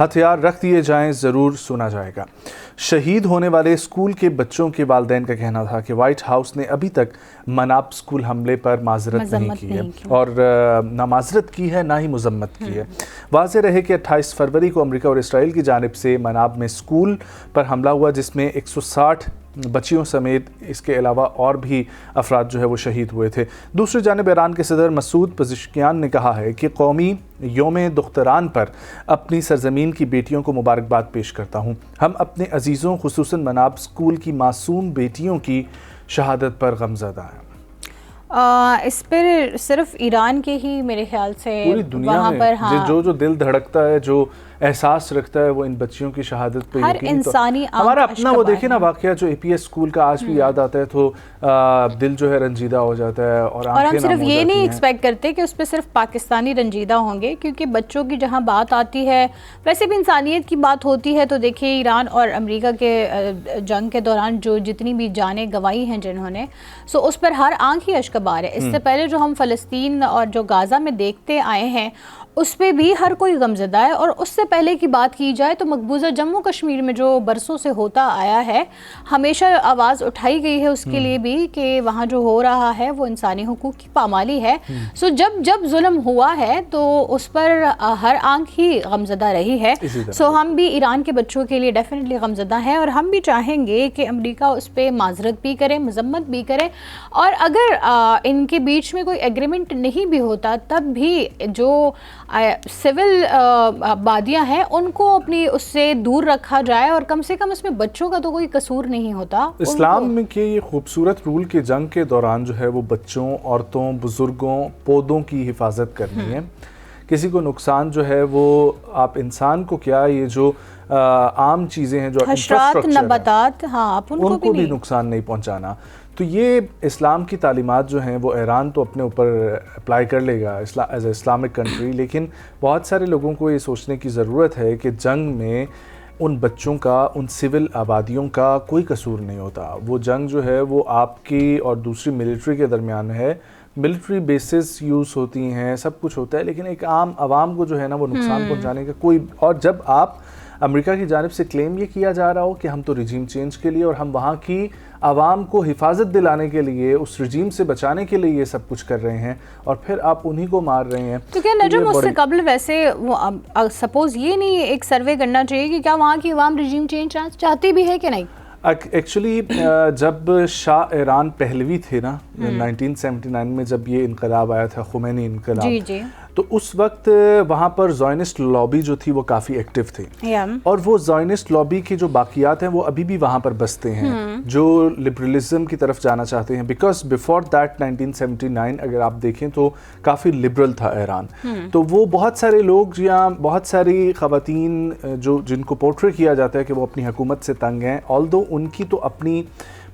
ہتھیار رکھ دیے جائیں ضرور سنا جائے گا۔ شہید ہونے والے اسکول کے بچوں کے والدین کا کہنا تھا کہ وائٹ ہاؤس نے ابھی تک مناب اسکول حملے پر معذرت نہیں کی ہے اور نہ معذرت کی ہے نہ ہی مذمت کی ہے۔ واضح رہے کہ 28 فروری کو امریکہ اور اسرائیل کی جانب سے مناب میں اسکول پر حملہ ہوا جس میں 160 بچیوں سمیت اس کے علاوہ اور بھی افراد جو ہے وہ شہید ہوئے تھے۔ دوسری جانب ایران کے صدر مسعود پزشکیان نے کہا ہے کہ قومی یوم دختران پر اپنی سرزمین کی بیٹیوں کو مبارکباد پیش کرتا ہوں۔ ہم اپنے عزیزوں خصوصاً مناب اسکول کی معصوم بیٹیوں کی شہادت پر غمزدہ ہیں۔ اس پر صرف ایران کے ہی میرے خیال سے پوری دنیا میں جو دل دھڑکتا ہے، جو احساس رکھتا ہے، وہ ان بچیوں کی شہادت پہ ہر انسانی ہمارا اپنا وہ دیکھیں نا واقعہ جو اے پی ایس اسکول کا آج بھی یاد آتا ہے تو دل جو ہے رنجیدہ ہو جاتا ہے اور ہم صرف یہ نہیں ایکسپیکٹ کرتے کہ اس پہ صرف پاکستانی رنجیدہ ہوں گے، کیونکہ بچوں کی جہاں بات آتی ہے ویسے بھی انسانیت کی بات ہوتی ہے تو دیکھیے ایران اور امریکہ کے جنگ کے دوران جو جتنی بھی جانیں گنوائی ہیں جنہوں نے، سو اس پر ہر آنکھ ہی اشک بار ہے۔ اس سے پہلے جو ہم فلسطین اور جو غازہ میں دیکھتے آئے ہیں اس پہ بھی ہر کوئی غمزدہ ہے، اور اس سے پہلے کی بات کی جائے تو مقبوضہ جموں کشمیر میں جو برسوں سے ہوتا آیا ہے، ہمیشہ آواز اٹھائی گئی ہے اس کے لیے بھی کہ وہاں جو ہو رہا ہے وہ انسانی حقوق کی پامالی ہے۔ سو جب ظلم ہوا ہے تو اس پر ہر آنکھ ہی غمزدہ رہی ہے۔ سو ہم بھی ایران کے بچوں کے لیے ڈیفینیٹلی غمزدہ ہیں، اور ہم بھی چاہیں گے کہ امریکہ اس پہ معذرت بھی کرے، مذمت بھی کرے، اور اگر ان کے بیچ میں کوئی ایگریمنٹ نہیں بھی ہوتا تب بھی جو سول آبادیاں ہیں ان کو اپنی اس سے دور رکھا جائے، اور کم سے کم اس میں بچوں کا تو کوئی قصور نہیں ہوتا۔ اسلام میں کہ یہ خوبصورت رول کے جنگ کے دوران جو ہے وہ بچوں، عورتوں، بزرگوں، پودوں کی حفاظت کرنی ہے۔ کسی کو نقصان جو ہے وہ آپ انسان کو کیا، یہ جو عام چیزیں ہیں جو حشرات، نباتات، ہاں ان کو بھی نقصان نہیں پہنچانا۔ تو یہ اسلام کی تعلیمات جو ہیں وہ ایران تو اپنے اوپر اپلائی کر لے گا ایز اے اسلامک کنٹری، لیکن بہت سارے لوگوں کو یہ سوچنے کی ضرورت ہے کہ جنگ میں ان بچوں کا، ان سول آبادیوں کا کوئی قصور نہیں ہوتا۔ وہ جنگ جو ہے وہ آپ کی اور دوسری ملٹری کے درمیان ہے، ملٹری بیسز یوز ہوتی ہیں، سب کچھ ہوتا ہے، لیکن ایک عام عوام کو جو ہے نا وہ نقصان پہنچانے کا کوئی، اور جب آپ امریکہ کی جانب سے کلیم یہ کیا جا رہا ہو کہ ہم تو رجیم چینج کے لیے اور ہم وہاں کی عوام کو حفاظت دلانے کے لیے، اس رجیم سے بچانے کے لیے یہ سب کچھ کر رہے ہیں، اور پھر آپ انہی کو مار رہے ہیں۔ تو کیا نجم اس سے قبل ویسے سپوز یہ نہیں ایک سروے کرنا چاہیے کہ کیا وہاں کی عوام رجیم چینج چاہتی بھی ہے کہ نہیں؟ ایکچولی جب شاہ ایران پہلوی تھے نا 1979 میں، جب یہ انقلاب آیا تھا، خمینی انقلاب، تو اس وقت وہاں پر زائنسٹ لابی جو تھی وہ کافی ایکٹیو تھی، اور وہ زائنسٹ لابی کے جو باقیات ہیں وہ ابھی بھی وہاں پر بستے ہیں جو لبرلزم کی طرف جانا چاہتے ہیں، بیکاز بیفور دیٹ 1979 اگر آپ دیکھیں تو کافی لبرل تھا ایران۔ تو وہ بہت سارے لوگ یا بہت ساری خواتین جن کو پورٹری کیا جاتا ہے کہ وہ اپنی حکومت سے تنگ ہیں، آلدو ان کی تو اپنی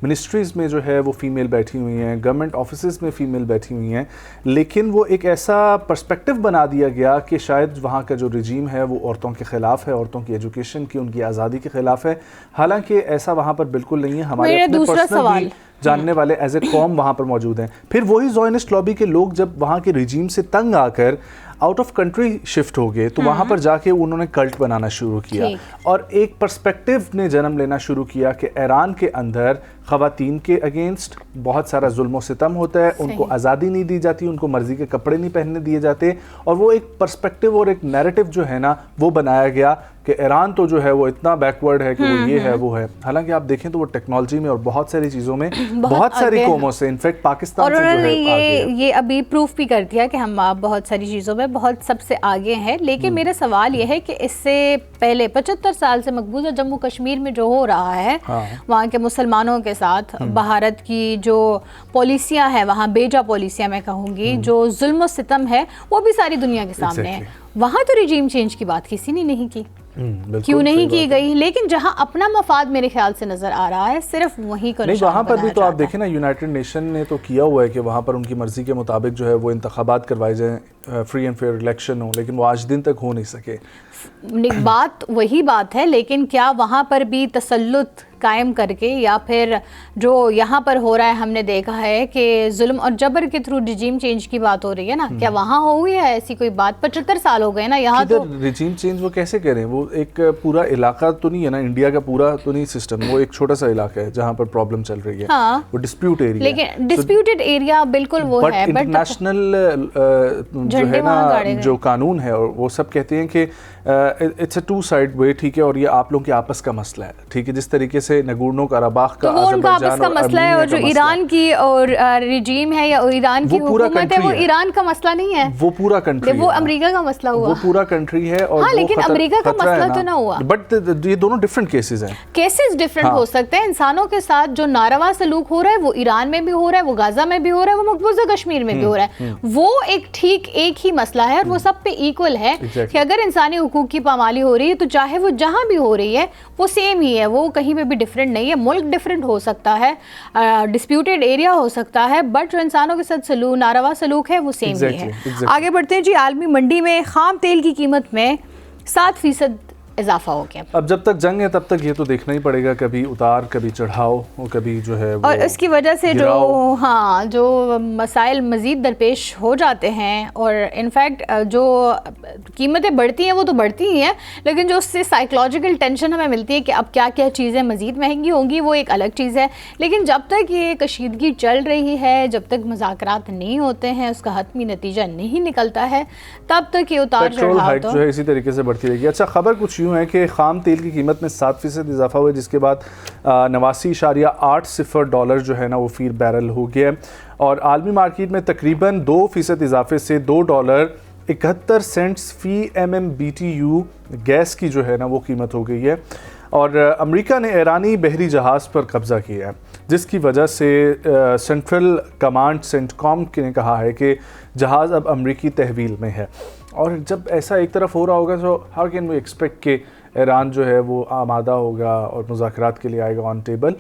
منسٹریز میں جو ہے وہ فیمیل بیٹھی ہوئی ہیں، گورنمنٹ آفیسز میں فیمیل بیٹھی ہوئی ہیں، لیکن وہ ایک ایسا پرسپیکٹو بنا دیا گیا کہ شاید وہاں کا جو رجیم ہے وہ عورتوں کے خلاف ہے، عورتوں کی ایجوکیشن کی، ان کی آزادی کے خلاف ہے، حالانکہ ایسا وہاں پر بالکل نہیں ہے۔ ہمارے اپنے پرسنل بھی جاننے والے ایز اے قوم وہاں پر موجود ہیں۔ پھر وہی زائنسٹ لابی کے لوگ جب وہاں کے رجیم سے تنگ آ کر آؤٹ آف کنٹری شفٹ ہو گئے تو وہاں پر جا کے انہوں نے کلٹ بنانا شروع کیا، اور ایک پرسپیکٹو نے جنم لینا شروع کیا کہ ایران کے اندر خواتین کے اگینسٹ بہت سارا ظلم و ستم ہوتا ہے، ان کو آزادی نہیں دی جاتی، ان کو مرضی کے کپڑے نہیں پہننے دیے جاتے، اور وہ ایک پرسپیکٹو اور ایک نیریٹو جو ہے نا وہ بنایا گیا کہ ایران تو جو ہے وہ اتنا بیکورڈ ہے کہ وہ یہ ہے وہ ہے، حالانکہ آپ دیکھیں تو وہ ٹیکنالوجی میں اور بہت ساری چیزوں میں بہت ساری قوموں سے، انفیکٹ پاکستان سے جو ہے یہ ابھی پروف بھی کر دیا کہ ہم بہت ساری چیزوں میں بہت سب سے آگے ہیں۔ لیکن میرا سوال یہ ہے کہ اس سے پہلے 75 سال سے مقبوضہ جموں کشمیر میں جو ہو رہا ہے وہاں کے مسلمانوں کے ساتھ، بھارت کی جو پالیسیاں ہیں وہاں بیجا پالیسیاں میں کہوں گی، جو ظلم و ستم ہے وہ بھی ساری دنیا کے سامنے ہے، وہاں تو رجیم چینج کی بات کسی نے نہیں کی، کیوں نہیں کی گئی؟ لیکن جہاں اپنا مفاد میرے خیال سے نظر آ رہا ہے صرف وہیں کو نہیں، وہاں پر بھی تو آپ دیکھیں نا یونائٹڈ نیشن نے تو کیا ہوا ہے کہ وہاں پر ان کی مرضی کے مطابق جو ہے وہ انتخابات کروائے جائیں، فری اینڈ فیئر الیکشن ہو، لیکن وہ آج دن تک ہو نہیں سکے۔ بات وہی بات ہے، لیکن کیا وہاں پر بھی تسلط قائم کر کے یا پھر جو یہاں پر ہو رہا ہے ہم نے دیکھا ہے کہ ظلم اور جبر کے تھرو رجیم چینج کی بات ہو رہی ہے نا, کیا وہاں ہوئی ہے ایسی کوئی بات؟ 75 سال ہو گئے نا یہاں. تو رجیم چینج وہ کیسے کریں؟ وہ ایک پورا علاقہ تو نہیں ہے نا, انڈیا کا پورا تو نہیں سسٹم, وہ ایک چھوٹا سا علاقہ ہے جہاں پر پرابلم چل رہی ہے. وہ ڈسپیوٹ ایریا, لیکن ڈسپیوٹڈ ایریا بالکل وہ ہے, بٹ انٹرنیشنل جو ہے نا جو قانون ہے وہ سب کہتے ہیں کہ اٹس اے ٹو سائڈ وے, ٹھیک ہے, اور یہ آپ لوگوں کے آپس کا مسئلہ ہے, ٹھیک ہے, جس طریقے سے نگورنو کاراباخ کا آپس کا مسئلہ ہے, اور جو ایران کی اور رجیم ہے یا ایران کی حکومت ہے وہ ایران کا مسئلہ نہیں ہے, وہ پورا کنٹری, وہ امریکہ کا مسئلہ ہوا, وہ پورا کنٹری ہے. اور ہاں لیکن امریکہ کا مسئلہ تو نہ ہوا. بٹ یہ دونوں ڈفرینٹ کیسز ہیں, کیسز ڈفرینٹ ہو سکتے ہیں. انسانوں کے ساتھ جو ناروا سلوک ہو رہا ہے وہ ایران میں بھی ہو رہا ہے, وہ غزہ میں بھی ہو رہا ہے, وہ مقبوضہ کشمیر میں بھی ہو رہا ہے. وہ ایک ہی مسئلہ ہے اور وہ سب پہ ایکول ہے کہ اگر انسانی حقوق کی پامالی ہو رہی ہے تو چاہے وہ جہاں بھی ہو رہی ہے وہ سیم ہی ہے, وہ کہیں پہ بھی ڈفرینٹ نہیں ہے. ملک ڈفرینٹ ہو سکتا ہے, ڈسپیوٹڈ ایریا ہو سکتا ہے, بٹ جو انسانوں کے ساتھ ناروا سلوک ہے وہ سیم ہی ہے. آگے بڑھتے ہیں جی. عالمی منڈی میں خام تیل کی قیمت میں 7% اضافہ ہو گیا. اب جب تک جنگ ہے تب تک یہ تو دیکھنا ہی پڑے گا, کبھی اتار کبھی چڑھاؤ, کبھی جو ہے اور اس کی وجہ سے جو مسائل مزید درپیش ہو جاتے ہیں, اور انفیکٹ جو قیمتیں بڑھتی ہیں وہ تو بڑھتی ہی ہیں, لیکن جو اس سے سائیکلوجیکل ٹینشن ہمیں ملتی ہے کہ اب کیا کیا چیزیں مزید مہنگی ہوں گی, وہ ایک الگ چیز ہے. لیکن جب تک یہ کشیدگی چل رہی ہے, جب تک مذاکرات نہیں ہوتے ہیں, اس کا حتمی نتیجہ نہیں نکلتا ہے, تب تک یہ اتار چڑھاؤ جو ہے اسی طریقے سے بڑھتی رہے گی. اچھا, خبر کچھ ہے کہ خام تیل کی قیمت میں 7% اضافہ ہوا, جس کے بعد 89.80 ڈالر جو ہے نا وہ فی بیرل ہو گیا ہے, اور عالمی مارکیٹ میں تقریباً 2% اضافے سے $2.71 فی MMBTU گیس کی جو ہے نا وہ قیمت ہو گئی ہے. اور امریکہ نے ایرانی بحری جہاز پر قبضہ کیا ہے, جس کی وجہ سے سینٹرل کمانڈ سینٹکام نے کہا ہے کہ جہاز اب امریکی تحویل میں ہے. اور جب ایسا ایک طرف ہو رہا ہوگا تو ہاؤ کین وی ایکسپیکٹ کہ ایران جو ہے وہ آمادہ ہوگا اور مذاکرات کے لیے آئے گا آن ٹیبل.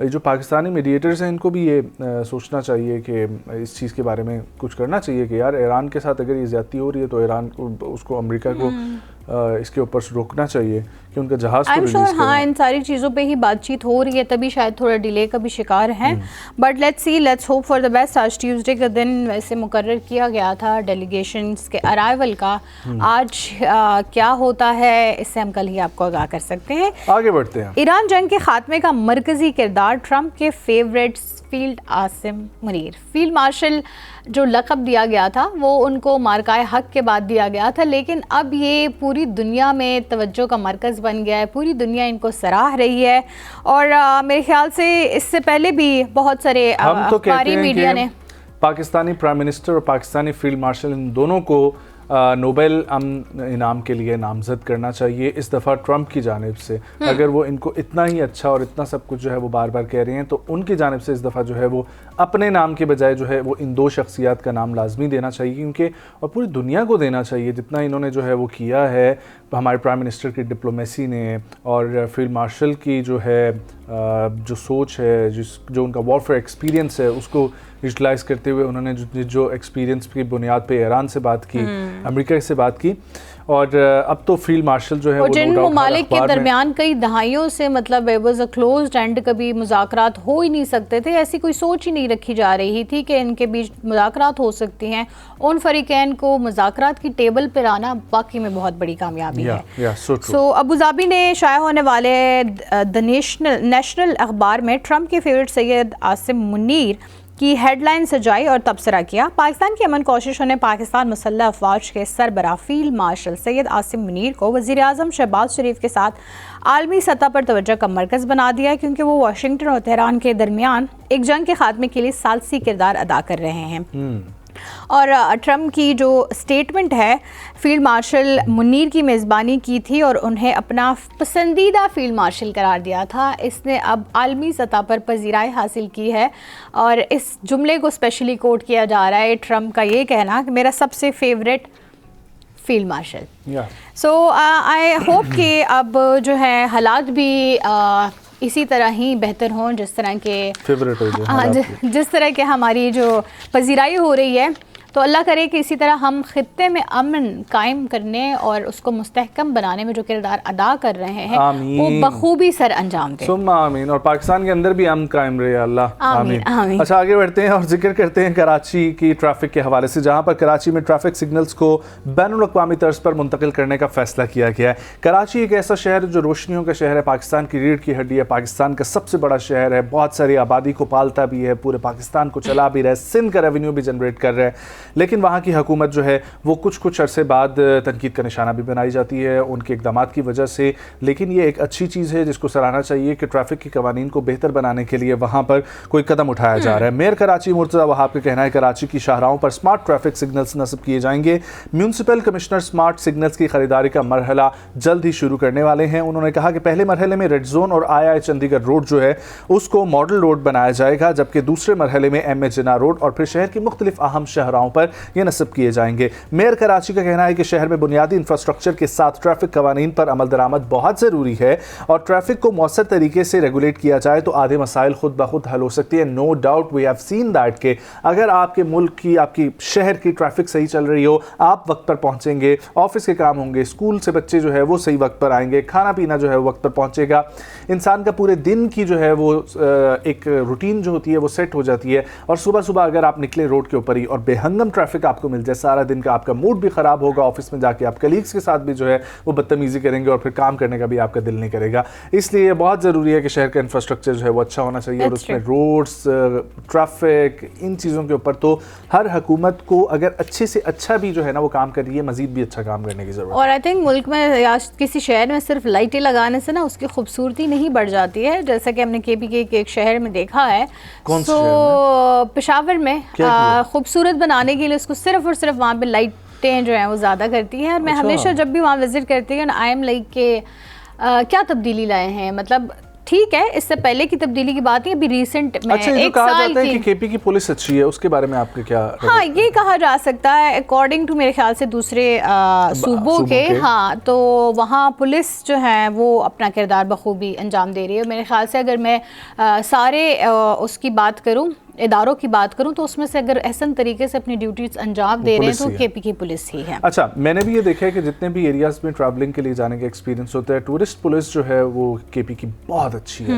جو پاکستانی میڈیٹرز ہیں ان کو بھی یہ سوچنا چاہیے کہ اس چیز کے بارے میں کچھ کرنا چاہیے کہ یار ایران کے ساتھ اگر یہ زیادتی ہو رہی ہے تو ایران کو, اس کو امریکہ کو اس کے اوپر روکنا چاہیے کہ ان کا جہاز کو ریلیز کریں. ہاں, ان ساری چیزوں پہ ہی بات چیت ہو رہی ہے, تبھی شاید تھوڑا ڈیلے کا بھی شکار ہیں. But let's hope for the best. آج ٹیوزڈے کا دن ویسے مقرر کیا گیا تھا ڈیلیگیشنز کے ارائیول کا. آج کیا ہوتا ہے اس سے ہم کل ہی آپ کو آگاہ کر سکتے ہیں. آگے بڑھتے ہیں. ایران جنگ کے خاتمے کا مرکزی کردار ٹرمپ کے favourites field Asim Munir. Field marshal جو لقب دیا گیا تھا وہ ان کو مارکائے حق کے بعد دیا گیا تھا, لیکن اب یہ پوری دنیا میں توجہ کا مرکز بن گیا ہے, پوری دنیا ان کو سراہ رہی ہے. اور میرے خیال سے اس سے پہلے بھی بہت سارے اخباری میڈیا نے پاکستانی پرائم منسٹر اور پاکستانی فیلڈ مارشل ان دونوں کو نوبل امن انعام کے لیے نامزد کرنا چاہیے اس دفعہ ٹرمپ کی جانب سے. اگر وہ ان کو اتنا ہی اچھا اور اتنا سب کچھ جو ہے وہ بار بار کہہ رہے ہیں تو ان کی جانب سے اس دفعہ جو ہے وہ اپنے نام کے بجائے جو ہے وہ ان دو شخصیات کا نام لازمی دینا چاہیے, کیونکہ اور پوری دنیا کو دینا چاہیے جتنا انہوں نے جو ہے وہ کیا ہے ہمارے پرائم منسٹر کی ڈپلومیسی نے, اور فیلڈ مارشل کی جو ہے جو سوچ ہے, جو ان کا وارفیئر ایکسپیرینس ہے اس کو یوٹیلائز کرتے ہوئے انہوں نے جو ایکسپیرینس کی بنیاد پہ ایران سے بات کی, امریکہ سے بات کی. اور اب تو فیلڈ مارشل جو ہے وہ جن ممالک کے درمیان کئی دہائیوں سے مطلب it was a closed end, کبھی مذاکرات ہو ہی نہیں سکتے تھے, ایسی کوئی سوچ ہی نہیں رکھی جا رہی تھی کہ ان کے بیچ مذاکرات ہو سکتی ہیں. ان فریقین کو مذاکرات کی ٹیبل پر آنا واقعی میں بہت بڑی کامیابی ہے. سو ابوظہبی نے شائع ہونے والے دی نیشنل اخبار میں ٹرمپ کے فیورٹ سید عاصم منیر کی ہیڈ لائن سجائی اور تبصرہ کیا. پاکستان کی امن کوششوں نے پاکستان مسلح افواج کے سربراہ فیلڈ مارشل سید عاصم منیر کو وزیر اعظم شہباز شریف کے ساتھ عالمی سطح پر توجہ کا مرکز بنا دیا, کیونکہ وہ واشنگٹن اور تہران کے درمیان ایک جنگ کے خاتمے کے لیے ثالثی کردار ادا کر رہے ہیں. اور ٹرمپ کی جو سٹیٹمنٹ ہے فیلڈ مارشل منیر کی میزبانی کی تھی اور انہیں اپنا پسندیدہ فیلڈ مارشل قرار دیا تھا, اس نے اب عالمی سطح پر پذیرائی حاصل کی ہے. اور اس جملے کو اسپیشلی کوٹ کیا جا رہا ہے, ٹرمپ کا یہ کہنا کہ میرا سب سے favourite field marshal. So I hope کہ اب جو ہے حالات بھی اسی طرح ہی بہتر ہوں جس طرح کے جس طرح کے ہماری جو پذیرائی ہو رہی ہے تو اللہ کرے کہ اسی طرح ہم خطے میں امن قائم کرنے اور اس کو مستحکم بنانے میں جو کردار ادا کر رہے ہیں وہ بخوبی سر انجام دیں. ثم آمین. اور پاکستان کے اندر بھی امن قائم رہے اللہ. آمین آمین. اچھا آگے بڑھتے ہیں اور ذکر کرتے ہیں کراچی کی ٹریفک کے حوالے سے, جہاں پر کراچی میں ٹریفک سگنلز کو بین الاقوامی طرز پر منتقل کرنے کا فیصلہ کیا گیا ہے. کراچی ایک ایسا شہر جو روشنیوں کا شہر ہے, پاکستان کی ریڑھ کی ہڈی ہے, پاکستان کا سب سے بڑا شہر ہے, بہت ساری آبادی کو پالتا بھی ہے, پورے پاکستان کو چلا بھی رہا ہے, سندھ کا ریونیو بھی جنریٹ کر رہا ہے. لیکن وہاں کی حکومت جو ہے وہ کچھ عرصے بعد تنقید کا نشانہ بھی بنائی جاتی ہے ان کے اقدامات کی وجہ سے. لیکن یہ ایک اچھی چیز ہے جس کو سراہنا چاہیے کہ ٹریفک کے قوانین کو بہتر بنانے کے لیے وہاں پر کوئی قدم اٹھایا جا رہا ہے. میئر کراچی مرتضی وہاب کا کہنا ہے کراچی کی شاہراہوں پر سمارٹ ٹریفک سگنلز نصب کیے جائیں گے. میونسپل کمشنر سمارٹ سگنلز کی خریداری کا مرحلہ جلد ہی شروع کرنے والے ہیں. انہوں نے کہا کہ پہلے مرحلے میں ریڈ زون اور آئی چندی گڑھ روڈ جو ہے اس کو ماڈل روڈ بنایا جائے گا, جبکہ دوسرے مرحلے میں ایم اے جناح روڈ اور پھر شہر کی مختلف اہم شاہراہوں پر یہ نصب کیے جائیں گے. میئر کراچی کا کہنا ہے کہ شہر میں بنیادی انفراسٹرکچر کے ساتھ ٹریفک قوانین پر عمل درآمد بہت ضروری ہے, اور ٹریفک کو مؤثر طریقے سے ریگولیٹ کیا جائے تو آدھے مسائل خود بخود حل ہو سکتی ہیں. No doubt we have seen that کہ اگر آپ کے ملک کی, آپ کی شہر کی ٹریفک صحیح چل رہی ہو, آپ وقت پر پہنچیں گے, آفس کے کام ہوں گے, اسکول سے بچے جو ہے وہ صحیح وقت پر آئیں گے, کھانا پینا جو ہے وقت پر پہنچے گا, انسان کا پورے دن کی جو ہے وہ ایک روٹین جو ہوتی ہے وہ سیٹ ہو جاتی ہے. اور صبح صبح اگر آپ نکلے روڈ کے اوپر ہی اور بے ہنگم ٹریفک آپ کو مل جائے, سارا دن کا آپ کا موڈ بھی خراب ہوگا, آفس میں جا کے آپ کلیگز کے ساتھ بھی جو ہے وہ بدتمیزی کریں گے اور پھر کام کرنے کا بھی آپ کا دل نہیں کرے گا. اس لیے یہ بہت ضروری ہے کہ شہر کا انفراسٹرکچر جو ہے وہ اچھا ہونا چاہیے, اور اس میں روڈز, ٹریفک, ان چیزوں کے اوپر تو ہر حکومت کو اگر اچھے سے اچھا بھی جو ہے نا وہ کام کر رہی ہے, مزید بھی اچھا کام کرنے کی ضرورت ہے. اور آئی تھنک ملک میں یا کسی شہر میں صرف لائٹیں لگانے سے نا اس کی خوبصورتی نہیں بڑھ جاتی ہے, جیسا کہ ہم نے کے پی کے ایک شہر میں دیکھا ہے. پشاور میں خوبصورت بنانے کے لیے اس کو صرف اور صرف وہاں پہ لائٹیں جو ہیں وہ زیادہ کرتی ہیں. اور میں ہمیشہ جب بھی وہاں وزٹ کرتی ہوں آئی ایم لائک کہ کیا تبدیلی لائے ہیں. مطلب ٹھیک ہے اس سے پہلے کی تبدیلی کی بات ہے, ابھی ریسنٹ میں ایک سال کی کے پی کی پولیس اچھی ہے, اس کے بارے میں آپ کے کیا؟ ہاں یہ کہا جا سکتا ہے اکارڈنگ ٹو میرے خیال سے دوسرے صوبوں کے, ہاں تو وہاں پولیس جو ہے وہ اپنا کردار بخوبی انجام دے رہی ہے. میرے خیال سے اگر میں سارے اس کی بات کروں, اداروں کی بات کروں, تو اس میں سے اگر احسن طریقے سے اپنی ڈیوٹیز انجام دے رہے ہیں تو کے پی کی پولیس ہی ہے. اچھا میں نے بھی یہ دیکھا ہے کہ جتنے بھی ایریاز میں ٹریولنگ کے لیے جانے کا ایکسپیرینس ہوتا ہے, ٹورسٹ پولیس جو ہے وہ کے پی کی بہت اچھی ہے.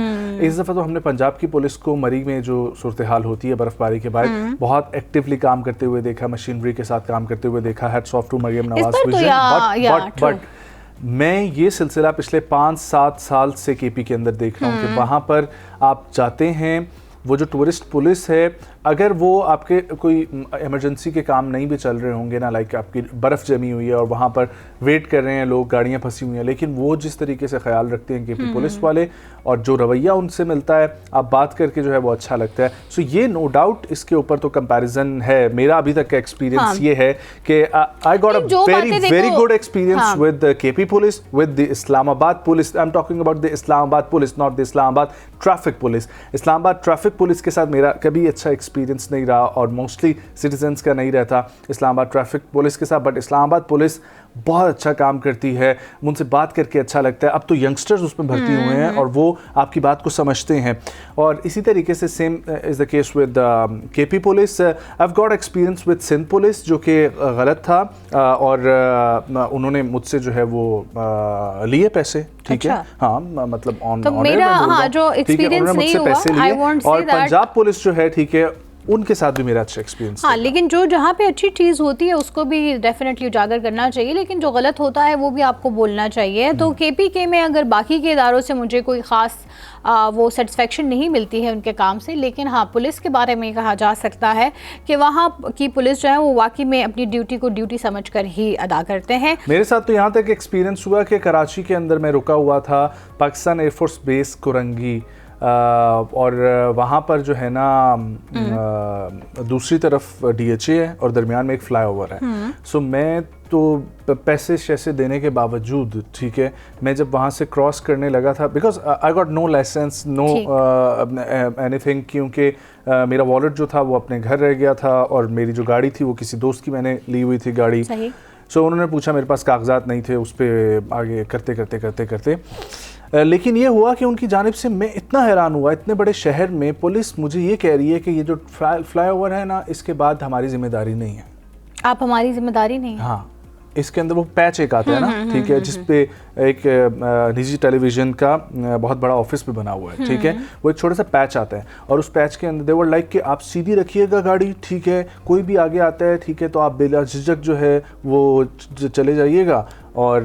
اس دفعہ تو ہم نے پنجاب کی پولیس کو مری میں جو صورتحال ہوتی ہے برف باری کے بعد بہت ایکٹیولی کام کرتے ہوئے دیکھا, مشینری کے ساتھ کام کرتے ہوئے دیکھا. Hats of two Maryam Nawaz. But میں یہ سلسلہ پچھلے 5-7 سال سے کے پی کے اندر دیکھ رہا ہوں کہ وہاں پر آپ جاتے ہیں, وہ جو ٹورسٹ پولیس ہے اگر وہ آپ کے کوئی ایمرجنسی کے کام نہیں بھی چل رہے ہوں گے نا, لائک آپ کی برف جمی ہوئی ہے اور وہاں پر ویٹ کر رہے ہیں لوگ, گاڑیاں پھنسی ہوئی ہیں, لیکن وہ جس طریقے سے خیال رکھتے ہیں کے پی پولیس والے اور جو رویہ ان سے ملتا ہے, آپ بات کر کے جو ہے وہ اچھا لگتا ہے. سو یہ نو ڈاؤٹ اس کے اوپر تو کمپیریزن ہے. میرا ابھی تک کا ایکسپیرینس یہ ہے کہ I got a very good experience with K P police, with the Islamabad police. I am talking about the Islamabad police, not the اسلام آباد ٹریفک پولیس. اسلام آباد ٹریفک پولیس کے ساتھ میرا کبھی اچھا ایکسپیرینس نہیں رہا اور موسٹلی سٹیزنس کا نہیں رہتا اسلام آباد ٹریفک پولیس کے ساتھ. بٹ اسلام آباد پولیس بہت اچھا کام کرتی ہے, ان سے بات کر کے اچھا لگتا ہے. اب تو ینگسٹرز اس میں بھرتی ہوئے ہیں اور وہ آپ کی بات کو سمجھتے ہیں. اور اسی طریقے سے same as the case with K P police. I have got experience with Sindh police جو کہ غلط تھا, اور انہوں نے مجھ سے جو ہے وہ لیے پیسے. ٹھیک ہے, ہاں مطلب آن جو ایکسپیرینس نہیں ہوا. اور پنجاب پولیس جو ہے ٹھیک ہے ان کے ساتھ بھی میرا اچھا ایکسپیرینس. ہاں لیکن جو جہاں پہ اچھی چیز ہوتی ہے اس کو بھی ڈیفینیٹلی اجاگر کرنا چاہیے, لیکن جو غلط ہوتا ہے وہ بھی آپ کو بولنا چاہیے. تو کے پی کے میں اگر باقی کے اداروں سے مجھے کوئی خاص وہ سیٹسفیکشن نہیں ملتی ہے ان کے کام سے, لیکن ہاں پولیس کے بارے میں کہا جا سکتا ہے کہ وہاں کی پولیس جو ہے وہ واقعی میں اپنی ڈیوٹی کو ڈیوٹی سمجھ کر ہی ادا کرتے ہیں. میرے ساتھ تو یہاں تک ایکسپیرینس ہوا کہ کراچی کے اندر میں رکا ہوا تھا پاکستان ایئر فورس بیس کرنگی, اور وہاں پر جو ہے نا دوسری طرف ڈی ایچ اے ہے اور درمیان میں ایک فلائی اوور ہے. سو میں تو پیسے شیسے دینے کے باوجود ٹھیک ہے میں جب وہاں سے کراس کرنے لگا تھا, because I got no license no anything, کیونکہ میرا والیٹ جو تھا وہ اپنے گھر رہ گیا تھا اور میری جو گاڑی تھی وہ کسی دوست کی میں نے لی ہوئی تھی گاڑی. سو انہوں نے پوچھا, میرے پاس کاغذات نہیں تھے, اس پہ آگے کرتے کرتے کرتے کرتے لیکن یہ ہوا کہ ان کی جانب سے میں اتنا حیران ہوا, اتنے بڑے شہر میں پولیس مجھے یہ کہہ رہی ہے کہ یہ جو فلائی اوور ہے نا اس کے بعد ہماری ذمہ داری نہیں ہے. آپ ہماری ذمہ داری نہیں. ہاں اس کے اندر وہ پیچ ایک آتا ہے نا, ٹھیک ہے, جس پہ ایک نجی ٹیلی ویژن کا بہت بڑا آفس بھی بنا ہوا ہے, ٹھیک ہے, وہ ایک چھوٹا سا پیچ آتا ہے اور اس پیچ کے اندر دیور لائک کہ آپ سیدھی رکھیے گا گاڑی, ٹھیک ہے, کوئی بھی آگے آتا ہے, ٹھیک ہے, تو آپ بلا جھجک جو ہے وہ چلے جائیے گا, اور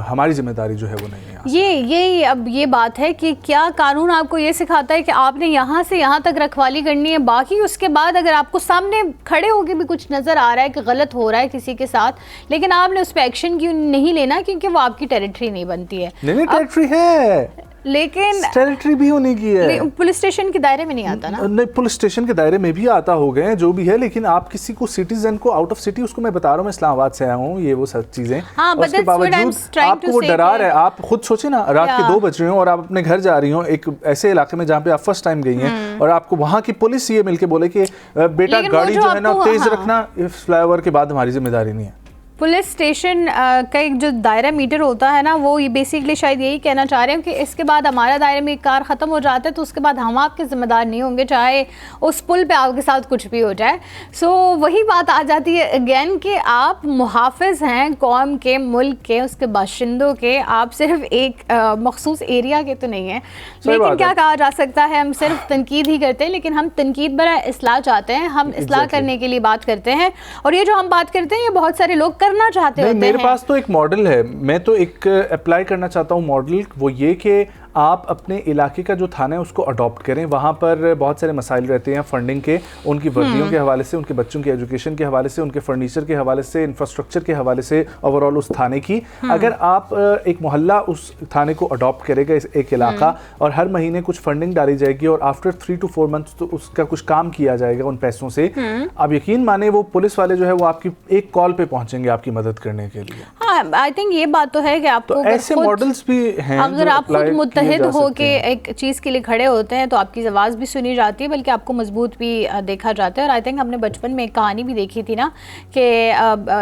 ہماری ذمہ داری جو ہے وہ نہیں ہے. یہ اب یہ بات ہے کہ کیا قانون آپ کو یہ سکھاتا ہے کہ آپ نے یہاں سے یہاں تک رکھوالی کرنی ہے, باقی اس کے بعد اگر آپ کو سامنے کھڑے ہو کے بھی کچھ نظر آ رہا ہے کہ غلط ہو رہا ہے کسی کے ساتھ, لیکن آپ نے اس پہ ایکشن کیوں نہیں لینا, کیونکہ وہ آپ کی ٹیریٹری نہیں بنتی ہے. نہیں ٹیریٹری ہے, لیکن ٹیریٹری بھی ہونی کی ہے, پولیس اسٹیشن کے دائرے میں نہیں آتا نا. نہیں پولیس اسٹیشن کے دائرے میں بھی آتا ہو گئے جو بھی ہے, لیکن آپ کسی کو سٹیزن کو آؤٹ آف سٹی, اس کو میں بتا رہا ہوں میں اسلام آباد سے آیا ہوں, یہ وہ سب چیزیں, اس کے باوجود آپ کو وہ ڈرا رہا ہے. آپ خود سوچیں نا, رات کے 2 بج رہے ہوں اور آپ اپنے گھر جا رہی ہوں ایک ایسے علاقے میں جہاں پہ آپ فرسٹ ٹائم گئی ہیں, اور آپ کو وہاں کی پولیس یہ مل کے بولے کہ بیٹا گاڑی جو ہے نا تیز رکھنا, فلائی اوور کے بعد ہماری ذمہ داری نہیں ہے. پولیس اسٹیشن کا ایک جو دائرہ میٹر ہوتا ہے نا, وہ یہ بیسکلی شاید یہی کہنا چاہ رہے ہیں کہ اس کے بعد ہمارا دائرے میں کار ختم ہو جاتا ہے تو اس کے بعد ہم آپ کے ذمہ دار نہیں ہوں گے, چاہے اس پل پہ آپ کے ساتھ کچھ بھی ہو جائے. سو وہی بات آ جاتی ہے اگین کہ آپ محافظ ہیں قوم کے, ملک کے, اس کے باشندوں کے, آپ صرف ایک مخصوص ایریا کے تو نہیں ہیں. لیکن کیا کہا جا سکتا ہے, ہم صرف تنقید ہی کرتے ہیں, لیکن ہم تنقید برائے اصلاح چاہتے ہیں, ہم اصلاح کرنے کے لیے بات کرتے ہیں, اور یہ جو ہم بات کرتے ہیں یہ بہت سارے لوگ کرنا چاہتے ہوتے ہیں. میرے پاس تو ایک ماڈل ہے, میں تو ایک اپلائی کرنا چاہتا ہوں ماڈل, وہ یہ کہ آپ اپنے علاقے کا جو تھانہ ہے اس کو اڈاپٹ کریں. وہاں پر بہت سارے مسائل رہتے ہیں فنڈنگ کے, ان کی وردیوں کے حوالے سے, ان کے بچوں کی ایجوکیشن کے حوالے سے, ان کے فرنیچر کے حوالے سے, انفراسٹرکچر کے حوالے سے, اوور آل اس تھانے کی. اگر آپ ایک محلہ اس تھانے کو اڈاپٹ کرے گا, ایک علاقہ, اور ہر مہینے کچھ فنڈنگ ڈالی جائے گی, اور آفٹر 3 to 4 months تو اس کا کچھ کام کیا جائے گا ان پیسوں سے, آپ یقین مانیں وہ پولیس والے جو ہے وہ آپ کی ایک کال پہ پہنچیں گے آپ کی مدد کرنے کے لیے. ہاں آئی تھنک یہ بات تو ہے کہ آپ کو ایسے ماڈلز بھی ہیں, اگر آپ خود متحد ہو کے ایک چیز کے لیے کھڑے ہوتے ہیں تو آپ کی آواز بھی سنی جاتی ہے, بلکہ آپ کو مضبوط بھی دیکھا جاتا ہے. اور آئی تھنک ہم نے بچپن میں ایک کہانی بھی دیکھی تھی نا کہ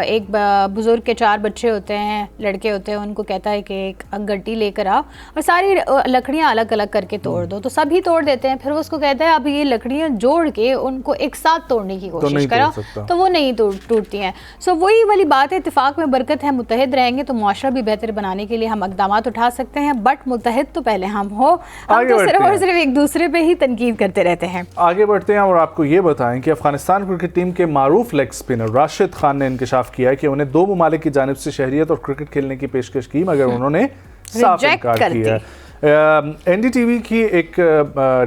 ایک بزرگ کے 4 بچے ہوتے ہیں, لڑکے ہوتے ہیں, ان کو کہتا ہے کہ ایک گٹی لے کر آ اور ساری لکڑیاں الگ الگ کر کے توڑ دو, تو سبھی توڑ دیتے ہیں. پھر وہ اس کو کہتا ہے اب یہ لکڑیاں جوڑ کے ان کو ایک ساتھ توڑنے کی کوشش کرا, تو وہ نہیں ٹوٹتی ہیں. سو وہی والی بات ہے, اتفاق میں برکت ہے. متحد رہیں گے تو معاشرہ بھی بہتر بنانے کے لیے ہم اقدامات اٹھا سکتے ہیں, بٹ متحد تو پہلے ہم ہو, ہم تو صرف اور صرف ایک دوسرے پہ ہی تنقید کرتے رہتے ہیں. آگے بڑھتے ہیں اور آپ کو یہ بتائیں کہ افغانستان کرکٹ ٹیم کے معروف لیگ اسپنر راشد خان نے انکشاف کیا ہے کہ انہیں 2 ممالک کی جانب سے شہریت اور کرکٹ کھیلنے کی پیشکش کی, مگر انہوں نے صاف انکار کیا. این ڈی ٹی وی کی ایک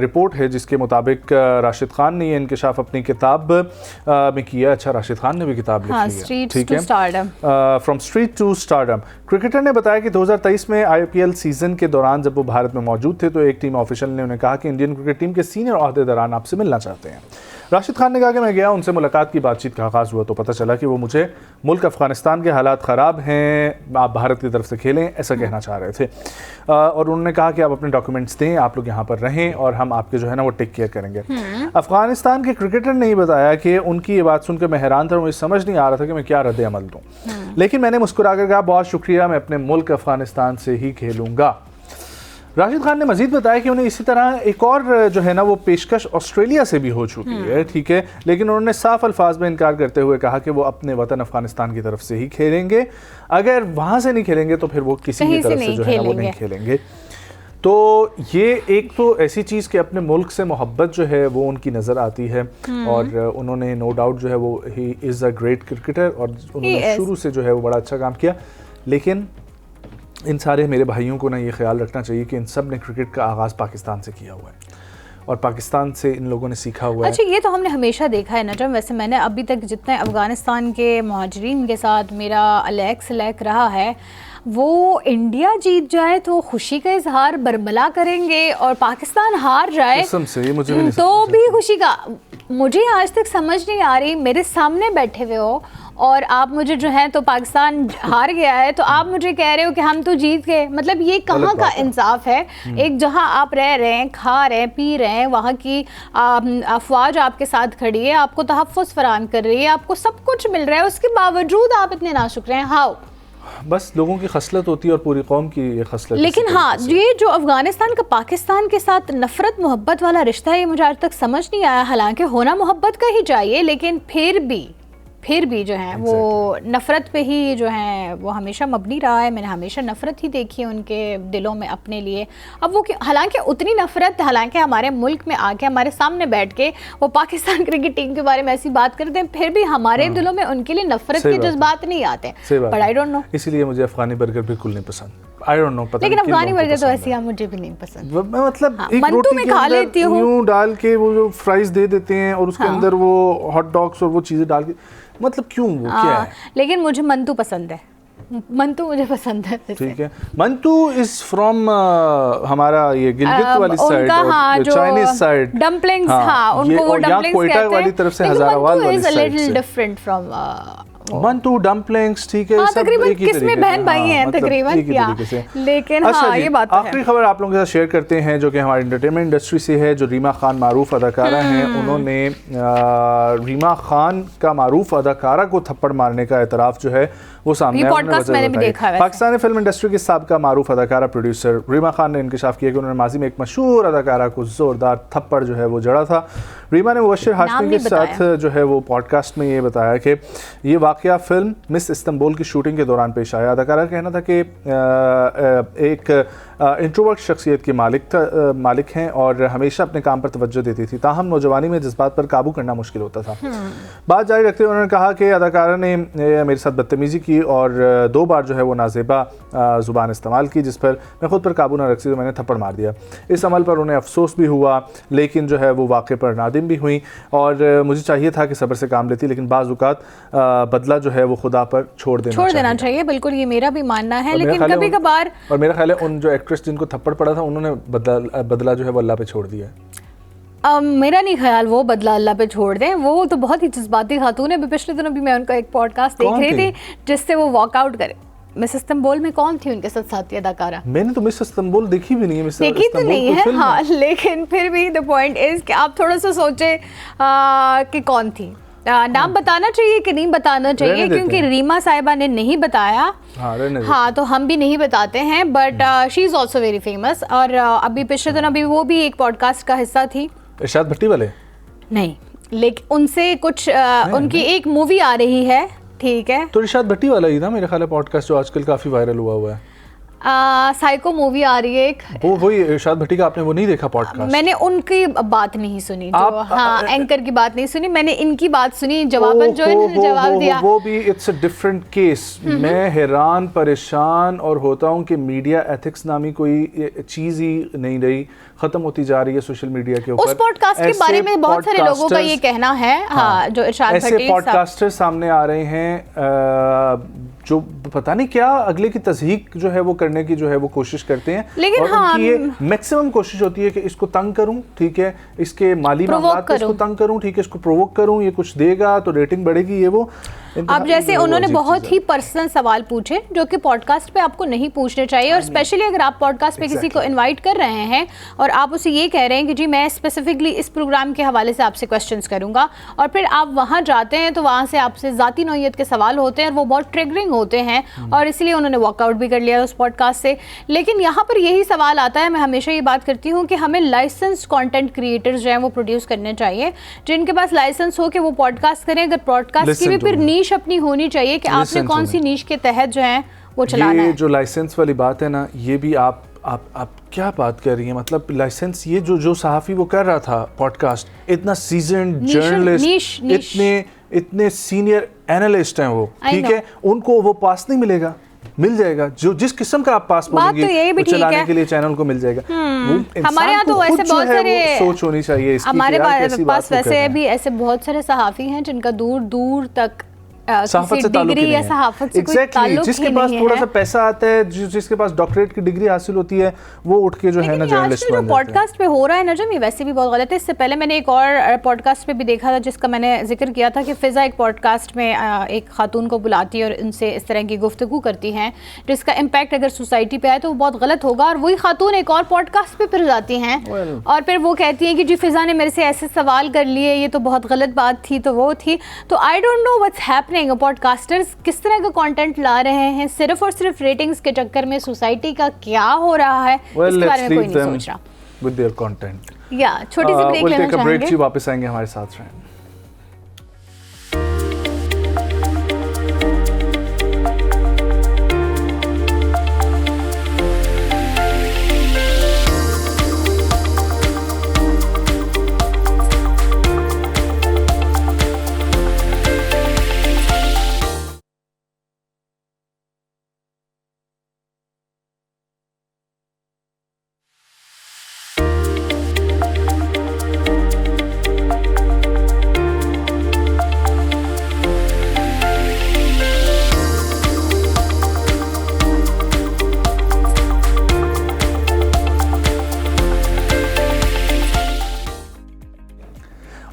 رپورٹ ہے جس کے مطابق راشد خان نے یہ انکشاف اپنی کتاب میں کیا. اچھا, راشد خان نے بھی کتاب لکھی ہے, ٹھیک ہے, from street to stardom. Cricketer نے بتایا کہ 2023 میں IPL سیزن کے دوران جب وہ بھارت میں موجود تھے تو ایک ٹیم آفیشل نے انہیں کہا کہ انڈین کرکٹ ٹیم کے سینئر عہدیداران آپ سے ملنا چاہتے ہیں. راشد خان نے کہا کہ میں گیا, ان سے ملاقات کی, بات چیت کا آغاز ہوا تو پتہ چلا کہ وہ مجھے ملک افغانستان کے حالات خراب ہیں, آپ بھارت کی طرف سے کھیلیں, ایسا کہنا چاہ رہے تھے. اور انہوں نے کہا کہ آپ اپنے ڈاکیومنٹس دیں, آپ لوگ یہاں پر رہیں اور ہم آپ کے جو ہے نا وہ ٹیک کیئر کریں گے. افغانستان کے کرکٹر نے یہ بتایا کہ ان کی یہ بات سن کر میں حیران تھا, مجھے سمجھ نہیں آ رہا تھا کہ میں کیا رد عمل دوں, لیکن میں نے مسکرا کر کہا بہت شکریہ, میں اپنے ملک افغانستان سے ہی کھیلوں گا. راشد خان نے مزید بتایا کہ انہیں اسی طرح ایک اور جو ہے نا وہ پیشکش آسٹریلیا سے بھی ہو چکی ہے, ٹھیک ہے, لیکن انہوں نے صاف الفاظ میں انکار کرتے ہوئے کہا کہ وہ اپنے وطن افغانستان کی طرف سے ہی کھیلیں گے, اگر وہاں سے نہیں کھیلیں گے تو پھر وہ کسی کی طرف سے جو ہے نا وہ نہیں کھیلیں گے. تو یہ ایک تو ایسی چیز کہ اپنے ملک سے محبت جو ہے وہ ان کی نظر آتی ہے, اور انہوں نے نو ڈاؤٹ جو ہے وہ ہی از اے گریٹ کرکٹر, اور انہوں نے شروع سے جو ہے وہ بڑا اچھا کام کیا. لیکن ان سارے میرے بھائیوں کو نا یہ خیال رکھنا چاہیے کہ ان سب نے کرکٹ کا آغاز پاکستان سے کیا ہوا ہے اور پاکستان سے ان لوگوں نے سیکھا ہوا ہے. اچھا, یہ تو ہم نے ہمیشہ دیکھا ہے نجم. ویسے میں نے ابھی تک جتنے افغانستان کے مہاجرین کے ساتھ میرا الیک رہا ہے, وہ انڈیا جیت جائے تو خوشی کا اظہار برملا کریں گے, اور پاکستان ہار جائے تو بھی خوشی کا. مجھے آج تک سمجھ نہیں آ رہی, میرے سامنے بیٹھے ہوئے ہو اور آپ مجھے جو ہے تو پاکستان ہار گیا ہے تو آپ مجھے کہہ رہے ہو کہ ہم تو جیت گئے. مطلب یہ کہاں کا انصاف ہے؟ ایک جہاں آپ رہ رہے ہیں, کھا رہے ہیں, پی رہے ہیں, وہاں کی افواج آپ کے ساتھ کھڑی ہے, آپ کو تحفظ فراہم کر رہی ہے, آپ کو سب کچھ مل رہا ہے, اس کے باوجود آپ اتنے ناشکر ہیں. ہاؤ؟ بس لوگوں کی خصلت ہوتی ہے اور پوری قوم کی یہ خصلت. لیکن ہاں, یہ جو افغانستان کا پاکستان کے ساتھ نفرت محبت والا رشتہ ہے, یہ مجھے آج تک سمجھ نہیں آیا. حالانکہ ہونا محبت کا ہی چاہیے, لیکن پھر پھر بھی جو ہے وہ نفرت پہ ہی جو ہے وہ ہمیشہ مبنی رہا ہے. میں نے ہمیشہ نفرت ہی دیکھی ہے ان کے دلوں میں اپنے لیے. اب وہ حالانکہ اتنی نفرت, حالانکہ ہمارے ملک میں آ کے ہمارے سامنے بیٹھ کے وہ پاکستان کرکٹ ٹیم کے بارے میں ایسی بات کرتے ہیں, پھر بھی ہمارے دلوں میں ان کے لیے نفرت کے جذبات نہیں آتے. بٹ آئی ڈونٹ نو, اسی لیے مجھے افغانی برگر بالکل نہیں پسند. آئی ڈونٹ نو, لیکن افغانی برگر تو ایسی مجھے بھی نہیں پسند. مطلب ایک منتو میں کھا لیتی ہوں, یوں ڈال کے وہ جو فرائز دے دیتے ہیں اور اس کے اندر وہ ہاٹ ڈاگس اور وہ چیزیں ڈال کے, مطلب کیوں, وہ کیا ہے. لیکن مجھے منتو پسند ہے, منتو مجھے پسند ہے. ٹھیک ہے, منتو از فرام ہمارا یہ گلگت والی سائڈ اور چائنیز سائڈ, ڈمپلنگز, ہاں ان کو وہ ڈمپلنگز کہتے ہیں. والی طرف سے ہزاروال والی از ا سائڈ لٹل سے ڈفرنٹ فرام منتو, ڈمپلنگس. ٹھیک ہے, سب ایک ہی کس میں بہن بھائی ہیں تقریباً, لیکن ہاں یہ بات ہے. آخری خبر آپ لوگوں کے ساتھ شیئر کرتے ہیں جو کہ ہماری انٹرٹینمنٹ انڈسٹری سے ہے. جو ریما خان معروف اداکارہ ہیں, انہوں نے ریما خان کا معروف اداکارہ کو تھپڑ مارنے کا اعتراف جو ہے وہ سامنے آیا. پاکستانی فلم انڈسٹری کی سابقہ معروف اداکارہ پروڈیوسر ریما خان نے انکشاف کیا کہ انہوں نے ماضی میں ایک مشہور اداکارہ کو زوردار تھپڑ جو ہے وہ جڑا تھا. ریما نے مبشر ہاشمی کے ساتھ جو ہے وہ پوڈ کاسٹ میں یہ بتایا کہ یہ واقعہ فلم مس استنبول کی شوٹنگ کے دوران پیش آیا. اداکارہ کا کہنا تھا کہ ایک انٹروورٹ شخصیت کی مالک ہیں اور ہمیشہ اپنے کام پر توجہ دیتی تھی, تاہم نوجوانی میں جذبات پر قابو کرنا مشکل ہوتا تھا. بات جاری رکھتے ہوئے انہوں نے کہا کہ اداکارہ نے میرے ساتھ بدتمیزی کی اور 2 بار جو ہے وہ نازیبا زبان استعمال کی, جس پر میں خود پر قابو نہ رکھ سکی تو میں نے تھپڑ مار دیا. اس عمل پر انہیں افسوس بھی ہوا, لیکن جو ہے وہ واقعے پر نادم بھی ہوئی اور مجھے چاہیے تھا کہ صبر سے کام لیتی, لیکن بعض اوقات بدلہ جو ہے وہ خدا پر چھوڑ دینا چاہیے. بالکل, یہ میرا بھی ماننا ہے. لیکن کبھی کبھار, اور میرا خیال ہے ان جو ایکٹریس جن کو تھپڑ پڑا تھا انہوں نے بدلہ جو ہے وہ اللہ پہ چھوڑ دیا ہے. میرا نہیں خیال وہ بدلہ اللہ پہ چھوڑ دیں, وہ تو بہت ہی جذباتی خاتون ہے. پچھلے دنوں بھی میں ان کا ایک پوڈ کاسٹ دیکھ رہی تھی جس سے وہ واک آؤٹ کرے. مس استنبول میں کون تھی ان کے ساتھ ساتھی اداکارہ؟ میں نے تو مس استنبول دیکھی بھی نہیں ہے. دیکھی تو نہیں ہے, ہاں, لیکن پھر بھی دا پوائنٹ از کہ آپ تھوڑا سا سوچیں کہ کون تھی. نام بتانا چاہیے کہ نہیں بتانا چاہیے, کیونکہ ریما صاحبہ نے نہیں بتایا, ہاں, تو ہم بھی نہیں بتاتے ہیں. But she is also very famous. اور ابھی پچھلے دن ابھی وہ بھی ایک پوڈ کاسٹ کا حصہ تھی. ارشاد بھٹی والے نہیں, لیکن ان سے کچھ ان کی ایک مووی آ رہی ہے, ٹھیک ہے, تو ارشاد بھٹی والا ہی تھا میرے خیال ہے پوڈ کاسٹ جو آج کل کافی وائرل ہوا ہے. سائیکو مووی آ رہی ہے ایک, وہی ارشاد بھٹی کا آپ نے وہ نہیں دیکھا پوڈ کاسٹ؟ میں نے ان کی بات نہیں سنی, جو ہاں اینکر کی بات نہیں سنی, میں نے ان کی بات سنی. جواباً جو انہوں نے جواب دیا وہ بھی اٹس اے ڈفرنٹ کیس. میں حیران پریشان اور ہوتا ہوں کہ میڈیا ایتھکس نامی کوئی چیز ہی نہیں رہی, ختم ہوتی جا رہی ہے سوشل میڈیا کے اوپر. اس پوڈ کاسٹ کے بارے میں بہت سارے لوگوں کا یہ کہنا ہے, ہاں, جو ارشاد بھٹی ایسے پوڈ کاسٹر سامنے آ رہے ہیں جو پتہ نہیں کیا اگلے کی تصحیح جو ہے وہ کرنے کی جو ہے وہ کوشش کرتے ہیں, لیکن اور ان کی یہ میکسیمم کوشش ہوتی ہے کہ اس کو تنگ کروں, ٹھیک ہے, اس کے مالی معاملات اس کو تنگ کروں, ٹھیک ہے, اس کو پرووک کروں, یہ کچھ دے گا تو ریٹنگ بڑھے گی, یہ وہ. اب جیسے انہوں نے بہت ہی پرسنل سوال پوچھے جو کہ پوڈ کاسٹ پہ آپ کو نہیں پوچھنے چاہیے, اور اسپیشلی اگر آپ پوڈ کاسٹ پہ کسی کو انوائٹ کر رہے ہیں اور آپ اسے یہ کہہ رہے ہیں کہ جی میں اسپیسیفکلی اس پروگرام کے حوالے سے آپ سے کویسچنس کروں گا, اور پھر آپ وہاں جاتے ہیں تو وہاں سے آپ سے ذاتی نوعیت کے سوال ہوتے ہیں اور وہ بہت ٹریگرنگ ہوتے ہیں, اور اس لیے انہوں نے واک آؤٹ بھی کر لیا اس پوڈ کاسٹ سے. لیکن یہاں پر یہی سوال آتا ہے, میں ہمیشہ یہ بات کرتی ہوں کہ ہمیں لائسنس کانٹینٹ کریٹرز جو ہیں وہ پروڈیوس کرنے چاہیے, جن کے پاس لائسنس ہو کہ وہ پوڈ کاسٹ کریں. اگر پوڈ کاسٹ کی بھی پھر نیش اپنی ہونی چاہیے کہ آپ نے کون سی نیش کے تحت جو ہے وہ چلانا ہے. یہ جو لائسنس والی بات ہے نا, یہ بھی آپ کیا بات کر رہی ہیں, مطلب لائسنس یہ جو صحافی وہ کر رہا تھا پوڈ کاسٹ, اتنا سیزنڈ جرنلسٹ, اتنے سینئر اینالسٹ ہیں وہ, ٹھیک ہے, ان کو وہ پاس نہیں ملے گا, مل جائے گا جو جس قسم کا آپ پاس بولیں گے چلانے کے لیے چینل کو مل جائے گا. ہمارے یہاں تو ایسے بہت سارے سوچ ہونی چاہیے اس کی, ہمارے پاس ویسے بھی ایسے بہت سارے صحافی ہیں جن کا دور دور تک صحافت سے تعلق نہیں ہے, جس کے پاس تھوڑا سا پیسہ آتا ہے, جس کے پاس ڈاکٹریٹ کی ڈگری حاصل ہوتی ہے, وہ اٹھ کے جو ہے نا جرنلسٹ بن جاتے ہیں. پوڈ کاسٹ پہ ہو رہا ہے نجم, یہ ویسے بھی بہت غلط ہے. اس سے پہلے میں نے ایک اور پوڈ کاسٹ پہ بھی دیکھا تھا جس کا میں نے ذکر کیا تھا کہ فضا ایک پوڈ کاسٹ میں ایک خاتون کو بلاتی ہے اور ان سے اس طرح کی گفتگو کرتی ہیں جس کا امپیکٹ اگر سوسائٹی پہ آئے تو وہ بہت غلط ہوگا, اور وہی خاتون ایک اور پوڈ کاسٹ پہ پھر جاتی ہیں اور پھر وہ کہتی ہیں کہ جی فضا نے میرے سے ایسے سوال کر لیے, یہ تو بہت غلط بات تھی, تو وہ تھی. تو I don't know what's happening. Podcaster کس طرح کا کانٹینٹ لا رہے ہیں, صرف اور صرف ریٹنگز کے چکر میں سوسائٹی کا کیا ہو رہا ہے اس کے بارے میں کوئی نہیں سوچ رہا. with their content. یا چھوٹی سی بریک لینا چاہیں گے, واپس آئیں گے, ہمارے ساتھ رہیں.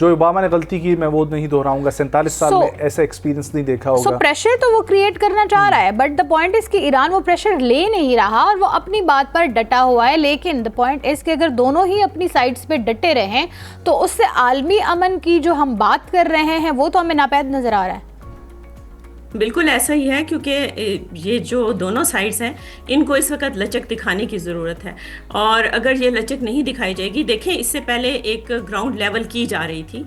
جو اوباما نے غلطی کی میں وہ نہیں دہراؤں گا, 47 سال میں ایسا ایکسپیرینس نہیں دیکھا ہوگا. پریشر تو وہ کریٹ کرنا چاہ رہا ہے, بٹ دا پوائنٹ اس کہ ایران وہ پریشر لے نہیں رہا اور وہ اپنی بات پر ڈٹا ہوا ہے. لیکن دا پوائنٹ اس کہ اگر دونوں ہی اپنی سائڈس پہ ڈٹے رہیں تو اس سے عالمی امن کی جو ہم بات کر رہے ہیں وہ تو ہمیں ناپید نظر آ رہا ہے. بالکل ایسا ہی ہے, کیونکہ یہ جو دونوں سائڈز ہیں ان کو اس وقت لچک دکھانے کی ضرورت ہے, اور اگر یہ لچک نہیں دکھائی جائے گی, دیکھیں اس سے پہلے ایک گراؤنڈ لیول کی جا رہی تھی,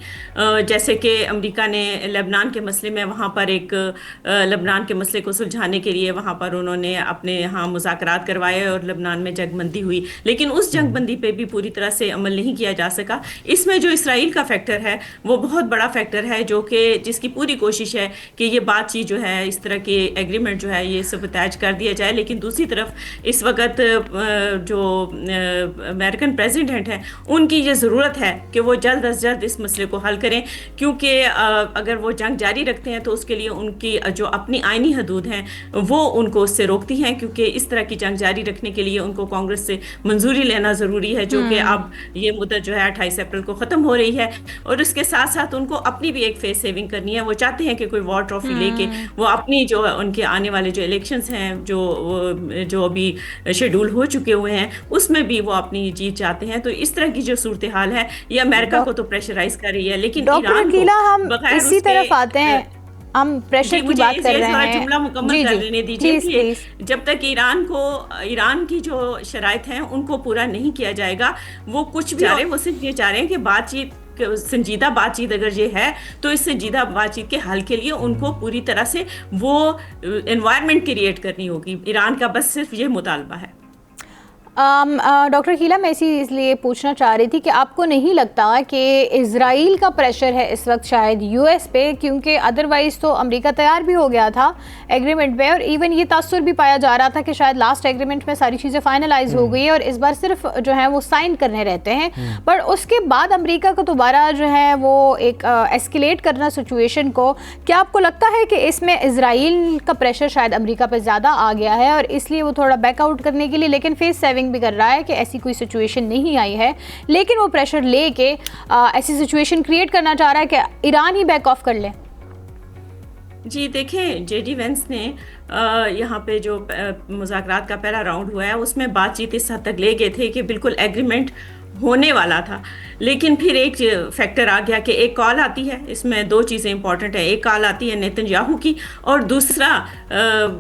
جیسے کہ امریکہ نے لبنان کے مسئلے میں وہاں پر ایک لبنان کے مسئلے کو سلجھانے کے لیے وہاں پر انہوں نے اپنے یہاں مذاکرات کروائے اور لبنان میں جنگ بندی ہوئی, لیکن اس جنگ بندی پہ بھی پوری طرح سے عمل نہیں کیا جا سکا. اس میں جو اسرائیل کا فیکٹر ہے وہ بہت بڑا فیکٹر ہے, جو کہ جس کی پوری کوشش ہے کہ یہ بات چیت جو ہے اس طرح کے ایگریمنٹ جو ہے یہ سبوتاژ کر دیا جائے. لیکن دوسری طرف اس وقت جو امریکن پریزیڈنٹ ہیں ان کی یہ ضرورت ہے کہ وہ جلد از جلد اس مسئلے کو حل کریں, کیونکہ اگر وہ جنگ جاری رکھتے ہیں تو اس کے لیے ان کی جو اپنی آئینی حدود ہیں وہ ان کو اس سے روکتی ہیں, کیونکہ اس طرح کی جنگ جاری رکھنے کے لیے ان کو کانگریس سے منظوری لینا ضروری ہے, جو کہ اب یہ مدت جو ہے 28 اپریل کو ختم ہو رہی ہے. اور اس کے ساتھ ساتھ ان کو اپنی بھی ایک فیس سیونگ کرنی ہے. وہ چاہتے ہیں کہ کوئی وار ٹرافی لے کے وہ اپنی جو ان کے آنے والے جو الیکشنز ہیں جو ابھی شیڈول ہو چکے ہوئے ہیں اس میں بھی وہ اپنی جیت چاہتے ہیں. تو اس طرح کی جو صورتحال ہے یہ امریکہ کو تو پریشرائز کر رہی ہے, لیکن ایران کو ہم اسی طرف آتے ہیں, ہم پریشر کی بات کر رہے ہیں. جملہ مکمل کر لینے دیجیے. جب تک ایران کی جو شرائط ہیں ان کو پورا نہیں کیا جائے گا, وہ کچھ بھی وہ صرف یہ چاہ رہے ہیں کہ بات چیت سنجیدہ بات چیت اگر یہ ہے تو اس سنجیدہ بات چیت کے حل کے لیے ان کو پوری طرح سے وہ انوائرمنٹ کریٹ کرنی ہوگی. ایران کا بس صرف یہ مطالبہ ہے. ڈاکٹر خیلا میں اس لیے پوچھنا چاہ رہی تھی کہ آپ کو نہیں لگتا کہ اسرائیل کا پریشر ہے اس وقت شاید یو ایس پہ, کیونکہ ادروائز تو امریکہ تیار بھی ہو گیا تھا ایگریمنٹ پہ, اور ایون یہ تاثر بھی پایا جا رہا تھا کہ شاید لاسٹ ایگریمنٹ میں ساری چیزیں فائنلائز ہو گئی ہے اور اس بار صرف جو ہے وہ سائن کرنے رہتے ہیں. پر اس کے بعد امریکہ کو دوبارہ جو ہے وہ ایک ایسکیلیٹ کرنا سچویشن کو, کیا آپ کو لگتا ہے کہ اس میں اسرائیل کا پریشر شاید امریکہ پہ زیادہ آ گیا ہے اور اس لیے وہ تھوڑا بیک آؤٹ کرنے کے لیے, لیکن فیس سیونگ بھی کر رہا ہے کہ ایسی کوئی سچویشن نہیں آئی ہے, لیکن وہ پریشر لے کے ایسی سچویشن کریٹ کرنا چاہ رہا ہے کہ ایران ہی بیک آف کر لے؟ جی دیکھیں, جے ڈی وینس نے یہاں پہ جو مذاکرات کا پہلا راؤنڈ ہوا ہے اس میں بات چیت اس حد تک لے گئے تھے کہ بالکل ایگریمنٹ ہونے والا تھا, لیکن پھر ایک فیکٹر آ گیا کہ ایک کال آتی ہے. اس میں دو چیزیں امپورٹنٹ ہیں, ایک کال آتی ہے نیتن یاہو کی, اور دوسرا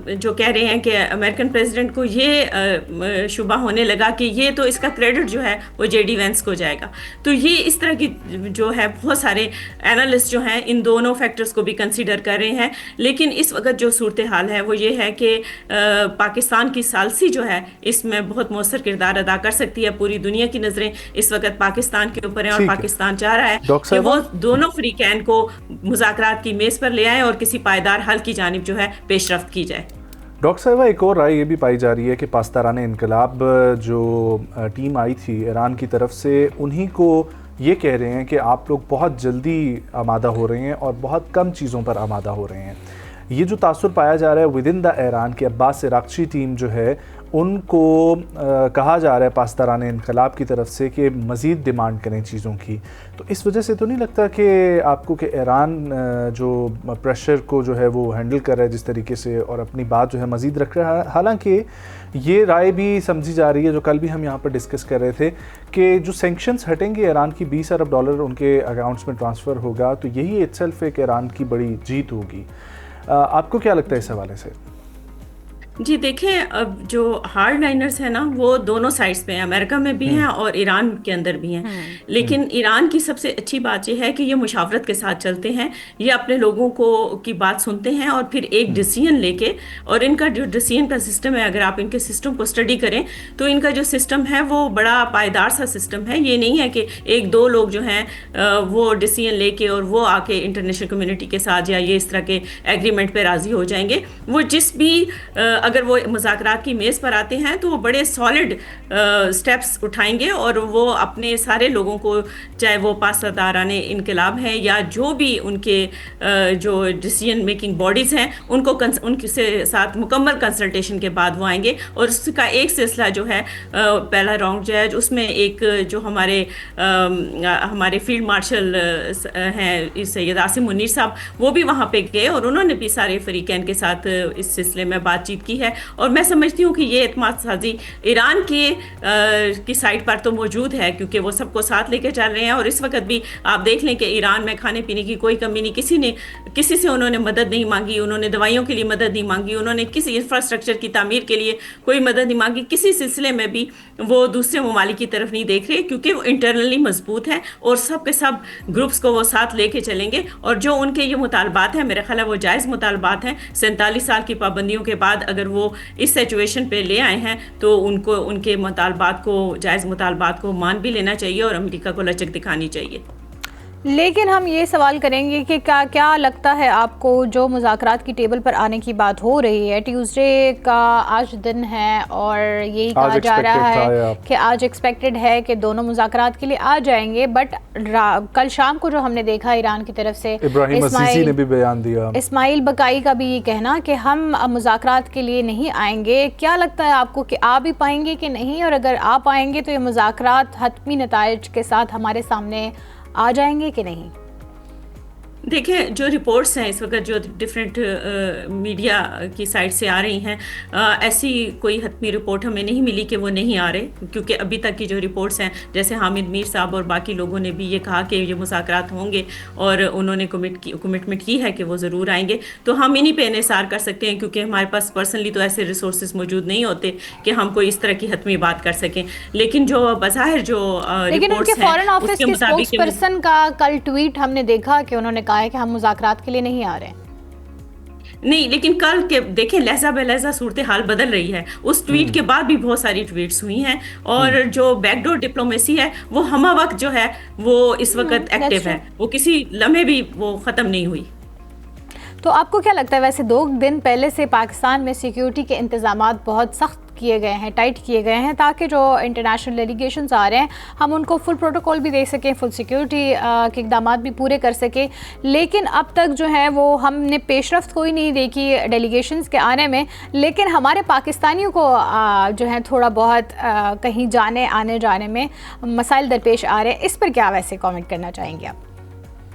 جو کہہ رہے ہیں کہ امریکن پریزیڈنٹ کو یہ شبہ ہونے لگا کہ یہ تو اس کا کریڈٹ جو ہے وہ جے ڈی وینس کو جائے گا. تو یہ اس طرح کی جو ہے بہت سارے اینالسٹ جو ہیں ان دونوں فیکٹرز کو بھی کنسیڈر کر رہے ہیں. لیکن اس وقت جو صورتحال ہے وہ یہ ہے کہ پاکستان کی ثالثی جو ہے اس میں بہت مؤثر کردار ادا کر سکتی ہے. پوری دنیا کی نظریں اس وقت پاکستان کے اوپر ہیں اور پاکستان چاہ رہا ہے کہ وہ دونوں فریقین کو مذاکرات کی میز پر لے آئیں اور کسی پائیدار حل کی جانب جو ہے پیش رفت کی جائے. ڈاکٹر صاحبہ ایک اور رائے یہ بھی پائی جا رہی ہے کہ پاسداران انقلاب جو ٹیم آئی تھی ایران کی طرف سے, انہی کو یہ کہہ رہے ہیں کہ آپ لوگ بہت جلدی آمادہ ہو رہے ہیں اور بہت کم چیزوں پر آمادہ ہو رہے ہیں. یہ جو تاثر پایا جا رہا ہے ود ان دا ایران کی عباس عراقچی ٹیم جو ہے ان کو کہا جا رہا ہے پاسداران انقلاب کی طرف سے کہ مزید ڈیمانڈ کریں چیزوں کی, تو اس وجہ سے تو نہیں لگتا کہ آپ کو کہ ایران جو پریشر کو جو ہے وہ ہینڈل کر رہا ہے جس طریقے سے اور اپنی بات جو ہے مزید رکھ رہا ہے؟ حالانکہ یہ رائے بھی سمجھی جا رہی ہے جو کل بھی ہم یہاں پر ڈسکس کر رہے تھے کہ جو سینکشنز ہٹیں گے ایران کی $20 ارب ان کے اکاؤنٹس میں ٹرانسفر ہوگا, تو یہی اٹ سیلف ایک ایران کی بڑی جیت ہوگی. آپ کو کیا لگتا ہے اس حوالے سے؟ جی دیکھیں, اب جو ہارڈ لائنرز ہیں نا وہ دونوں سائڈز پہ ہیں, امریکہ میں بھی ہیں اور ایران کے اندر بھی ہیں. لیکن ایران کی سب سے اچھی بات یہ ہے کہ یہ مشاورت کے ساتھ چلتے ہیں, یہ اپنے لوگوں کو کی بات سنتے ہیں اور پھر ایک ڈیسیژن لے کے, اور ان کا جو ڈیسیژن کا سسٹم ہے اگر آپ ان کے سسٹم کو اسٹڈی کریں تو ان کا جو سسٹم ہے وہ بڑا پائیدار سا سسٹم ہے. یہ نہیں ہے کہ ایک دو لوگ جو ہیں وہ ڈیسیژن لے کے اور وہ آ کے انٹرنیشنل کمیونٹی کے ساتھ یا یہ اس طرح کے ایگریمنٹ پہ راضی ہو جائیں گے. وہ جس بھی اگر وہ مذاکرات کی میز پر آتے ہیں تو وہ بڑے سالڈ سٹیپس اٹھائیں گے اور وہ اپنے سارے لوگوں کو, چاہے وہ پاسداران انقلاب ہیں یا جو بھی ان کے جو ڈیسیجن میکنگ باڈیز ہیں, ان کے ساتھ مکمل کنسلٹیشن کے بعد وہ آئیں گے. اور اس کا ایک سلسلہ جو ہے پہلا راؤنڈ جو ہے اس میں ایک جو ہمارے فیلڈ مارشل ہیں سید عاصم منیر صاحب, وہ بھی وہاں پہ گئے اور انہوں نے بھی سارے فریقین کے ساتھ اس سلسلے میں بات چیت کی ہے. اور میں سمجھتی ہوں کہ یہ اعتماد سازی ایران کی سائڈ پر تو موجود ہے, کیونکہ وہ سب کو ساتھ لے کے چل رہے ہیں. اور اس وقت بھی آپ دیکھ لیں کہ ایران میں کھانے پینے کی کوئی کمی نہیں, کسی سے انہوں نے مدد نہیں مانگی, انہوں نے دوائیوں کے لیے مدد نہیں مانگی, انہوں نے کسی انفراسٹرکچر کی تعمیر کے لیے کوئی مدد نہیں مانگی. کسی سلسلے میں بھی وہ دوسرے ممالک کی طرف نہیں دیکھ رہے, کیونکہ وہ انٹرنلی مضبوط ہیں اور سب کے سب گروپس کو وہ ساتھ لے کے چلیں گے. اور جو ان کے یہ مطالبات ہیں, میرا خیال ہے وہ جائز مطالبات ہیں. 47 سال کی پابندیوں کے بعد اگر وہ اس سچویشن پہ لے آئے ہیں تو ان کے مطالبات کو, جائز مطالبات کو مان بھی لینا چاہیے اور امریکہ کو لچک دکھانی چاہیے. لیکن ہم یہ سوال کریں گے کہ کیا لگتا ہے آپ کو, جو مذاکرات کی ٹیبل پر آنے کی بات ہو رہی ہے, ٹیوزڈے کا آج دن ہے اور یہی کہا جا رہا ہے کہ آج ایکسپیکٹڈ ہے کہ دونوں مذاکرات کے لیے آ جائیں گے, بٹ کل شام کو جو ہم نے دیکھا ایران کی طرف سے ابراہیم عزیزی نے بھی بیان دیا, اسماعیل بقائی کا بھی یہ کہنا کہ ہم مذاکرات کے لیے نہیں آئیں گے. کیا لگتا ہے آپ کو کہ آ بھی پائیں گے کہ نہیں, اور اگر آ پائیں گے تو یہ مذاکرات حتمی نتائج کے ساتھ ہمارے سامنے آ جائیں گے کہ نہیں؟ دیکھیں, جو رپورٹس ہیں اس وقت جو ڈفرینٹ میڈیا کی سائٹ سے آ رہی ہیں, ایسی کوئی حتمی رپورٹ ہمیں نہیں ملی کہ وہ نہیں آ رہے, کیونکہ ابھی تک کی جو رپورٹس ہیں, جیسے حامد میر صاحب اور باقی لوگوں نے بھی یہ کہا کہ یہ مذاکرات ہوں گے اور انہوں نے کمٹمنٹ کی ہے کہ وہ ضرور آئیں گے. تو ہم انہی پہ انحصار کر سکتے ہیں, کیونکہ ہمارے پاس پرسنلی تو ایسے ریسورسز موجود نہیں ہوتے کہ ہم کوئی اس طرح کی حتمی بات کر سکیں. لیکن جو بظاہر جو رپورٹس ہیں, فارن آفس کے اسپوکس پرسن کا کل ٹویٹ ہم نے دیکھا کہ انہوں نے کہا ہے کہ ہم مذاکرات کے لیے نہیں آ رہے ہیں. نہیں, لیکن کل کے دیکھیں لہجہ بہ لہجہ صورتحال بدل رہی ہے. اس ٹویٹ کے بعد بھی بہت ساری ٹویٹس ہوئی ہیں, اور جو بیک ڈور ڈپلومیسی ہے وہ ہمہ وقت جو ہے وہ اس وقت ایکٹیو ہے, وہ کسی لمحے بھی وہ ختم نہیں ہوئی. تو آپ کو کیا لگتا ہے, ویسے 2 دن پہلے سے پاکستان میں سیکیورٹی کے انتظامات بہت سخت کیے گئے ہیں, ٹائٹ کیے گئے ہیں, تاکہ جو انٹرنیشنل ڈیلیگیشنز آ رہے ہیں ہم ان کو فل پروٹوکول بھی دے سکیں, فل سیکیورٹی کے اقدامات بھی پورے کر سکیں. لیکن اب تک جو ہے وہ ہم نے پیش رفت کوئی نہیں دیکھی ڈیلیگیشنز کے آنے میں, لیکن ہمارے پاکستانیوں کو جو ہے تھوڑا بہت کہیں جانے آنے جانے میں مسائل درپیش آ رہے ہیں. اس پر کیا ویسے کامنٹ کرنا چاہیں گے آپ؟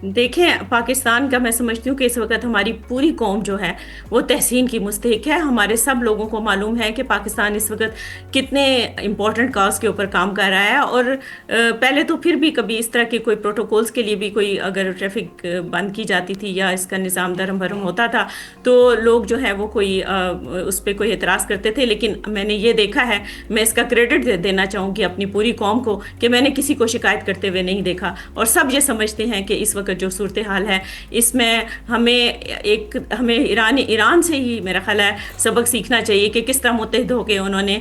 دیکھیں, پاکستان کا میں سمجھتی ہوں کہ اس وقت ہماری پوری قوم جو ہے وہ تحسین کی مستحق ہے. ہمارے سب لوگوں کو معلوم ہے کہ پاکستان اس وقت کتنے امپورٹنٹ کاز کے اوپر کام کر رہا ہے. اور پہلے تو پھر بھی کبھی اس طرح کے کوئی پروٹوکولز کے لیے بھی کوئی اگر ٹریفک بند کی جاتی تھی یا اس کا نظام درہم بھرم ہوتا تھا تو لوگ جو ہے وہ کوئی اس پہ کوئی اعتراض کرتے تھے. لیکن میں نے یہ دیکھا ہے, میں اس کا کریڈٹ دینا چاہوں گی اپنی پوری قوم کو, کہ میں نے کسی کو شکایت کرتے ہوئے نہیں دیکھا. اور سب یہ سمجھتے ہیں کہ اس وقت جو صورتحال ہے اس میں ہمیں ایران سے ہی میرا خیال ہے سبق سیکھنا چاہیے کہ کس طرح متحد ہو کے انہوں نے